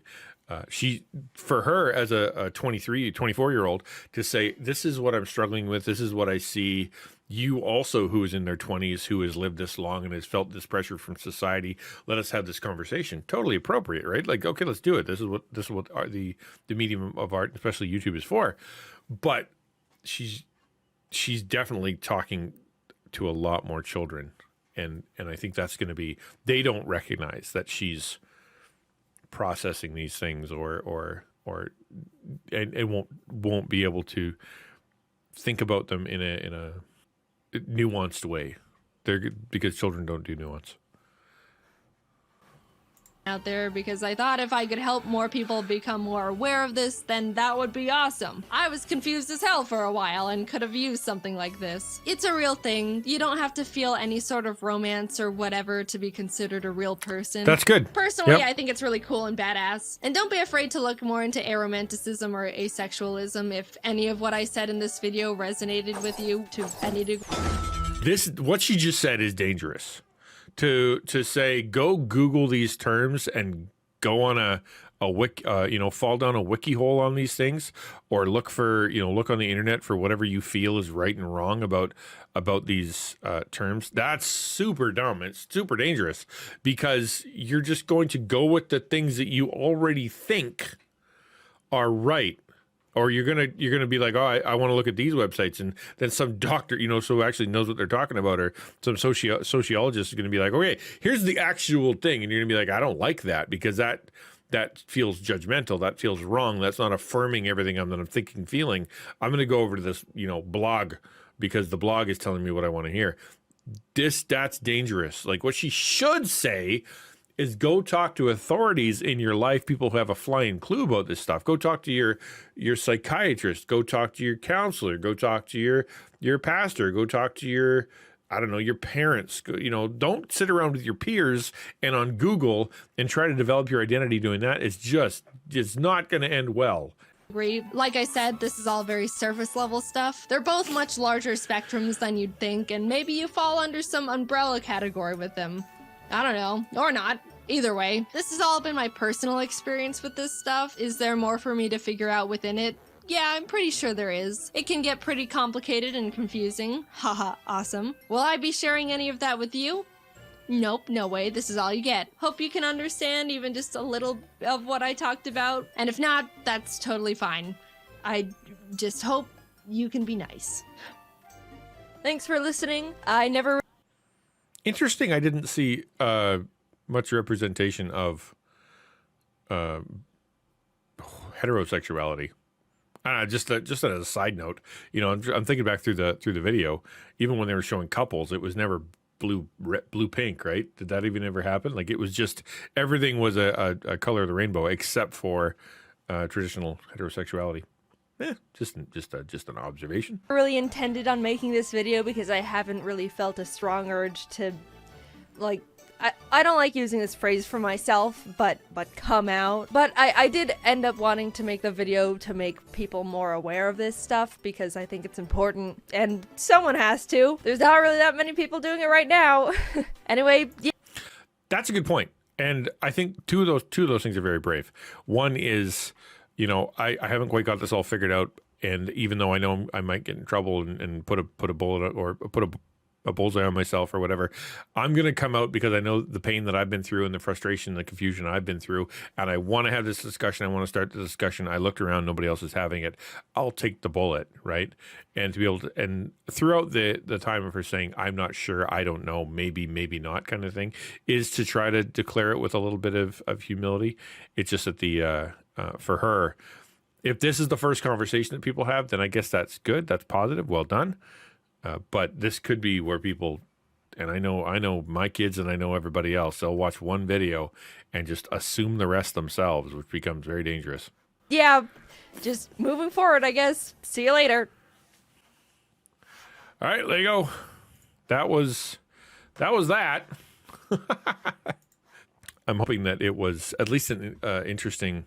For her as a 23, 24-year-old to say, this is what I'm struggling with, this is what I see. You also, who is in their 20s, who has lived this long and has felt this pressure from society, let us have this conversation. Totally appropriate, right? Like, okay, let's do it. This is what the medium of art, especially YouTube, is for. But she's definitely talking to a lot more children, and I think that's going to be, they don't recognize that she's processing these things or won't be able to think about them in a nuanced way. Because children don't do nuance. Out there, because I thought if I could help more people become more aware of this, then that would be awesome. I was confused as hell for a while and could have used something like this. It's a real thing. You don't have to feel any sort of romance or whatever to be considered a real person. That's good. Personally, I think it's really cool and badass. And don't be afraid to look more into aromanticism or asexualism if any of what I said in this video resonated with you to any degree. What she just said is dangerous. To say, go Google these terms and go on a wiki, fall down a wiki hole on these things, or look on the internet for whatever you feel is right and wrong about these terms. That's super dumb. It's super dangerous, because you're just going to go with the things that you already think are right. Or you're gonna be like, oh, I want to look at these websites, and then some doctor, so actually knows what they're talking about, or some sociologist is gonna be like, okay, here's the actual thing, and you're gonna be like, I don't like that, because that feels judgmental, that feels wrong, that's not affirming everything that I'm thinking, feeling. I'm gonna go over to this, blog, because the blog is telling me what I want to hear. That's dangerous. Like, what she should say is go talk to authorities in your life, people who have a flying clue about this stuff. Go talk to your psychiatrist. Go talk to your counselor. Go talk to your pastor. Go talk to your parents. Don't sit around with your peers and on Google and try to develop your identity doing that. It's not going to end well. Like I said, this is all very surface level stuff. They're both much larger spectrums than you'd think, and maybe you fall under some umbrella category with them. I don't know, or not. Either way, this has all been my personal experience with this stuff. Is there more for me to figure out within it? Yeah, I'm pretty sure there is. It can get pretty complicated and confusing. Haha, awesome. Will I be sharing any of that with you? Nope, no way. This is all you get. Hope you can understand even just a little of what I talked about. And if not, that's totally fine. I just hope you can be nice. Thanks for listening. Interesting. I didn't see much representation of heterosexuality. Just as a side note, you know, I'm thinking back through the video. Even when they were showing couples, it was never blue pink, right? Did that even ever happen? Like, it was just everything was a color of the rainbow except for traditional heterosexuality. Just an observation. I really intended on making this video because I haven't really felt a strong urge to, like, I don't like using this phrase for myself, but come out. But I did end up wanting to make the video to make people more aware of this stuff because I think it's important, and someone has to. There's not really that many people doing it right now. Anyway, yeah. That's a good point. And I think two of those things are very brave. One is, you know, I haven't quite got this all figured out, and even though I know I might get in trouble and put a bullet or put a bullseye on myself or whatever, I'm going to come out because I know the pain that I've been through and the frustration, the confusion I've been through, and I want to have this discussion. I want to start the discussion. I looked around, nobody else is having it. I'll take the bullet, right? And to be able to, and throughout the time of her saying, I'm not sure, I don't know, maybe not kind of thing, is to try to declare it with a little bit of humility. It's just that the, for her, if this is the first conversation that people have, then I guess that's good. That's positive. Well done. But this could be where people, and I know my kids and I know everybody else, they'll watch one video and just assume the rest themselves, which becomes very dangerous. Yeah, just moving forward, I guess. See you later. All right, there you go. That was that. I'm hoping that it was at least an interesting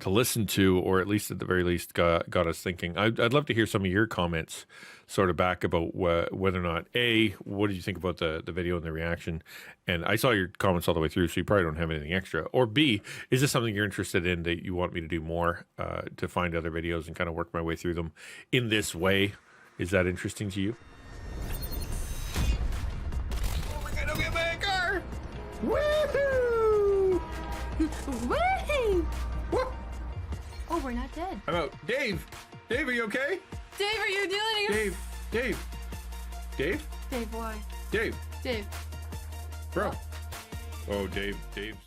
to listen to, or at least at the very least got us thinking. I'd love to hear some of your comments sort of back about whether or not, A, what did you think about the video and the reaction? And I saw your comments all the way through, so you probably don't have anything extra. Or B, is this something you're interested in that you want me to do more, to find other videos and kind of work my way through them in this way? Is that interesting to you? Oh my God, I'll get my car! Woohoo! Woohoo! Oh, we're not dead. I'm out. Dave, are you okay? Dave, are you doing it? Dave. Dave, why? Dave. Dave. Bro. Oh, Dave's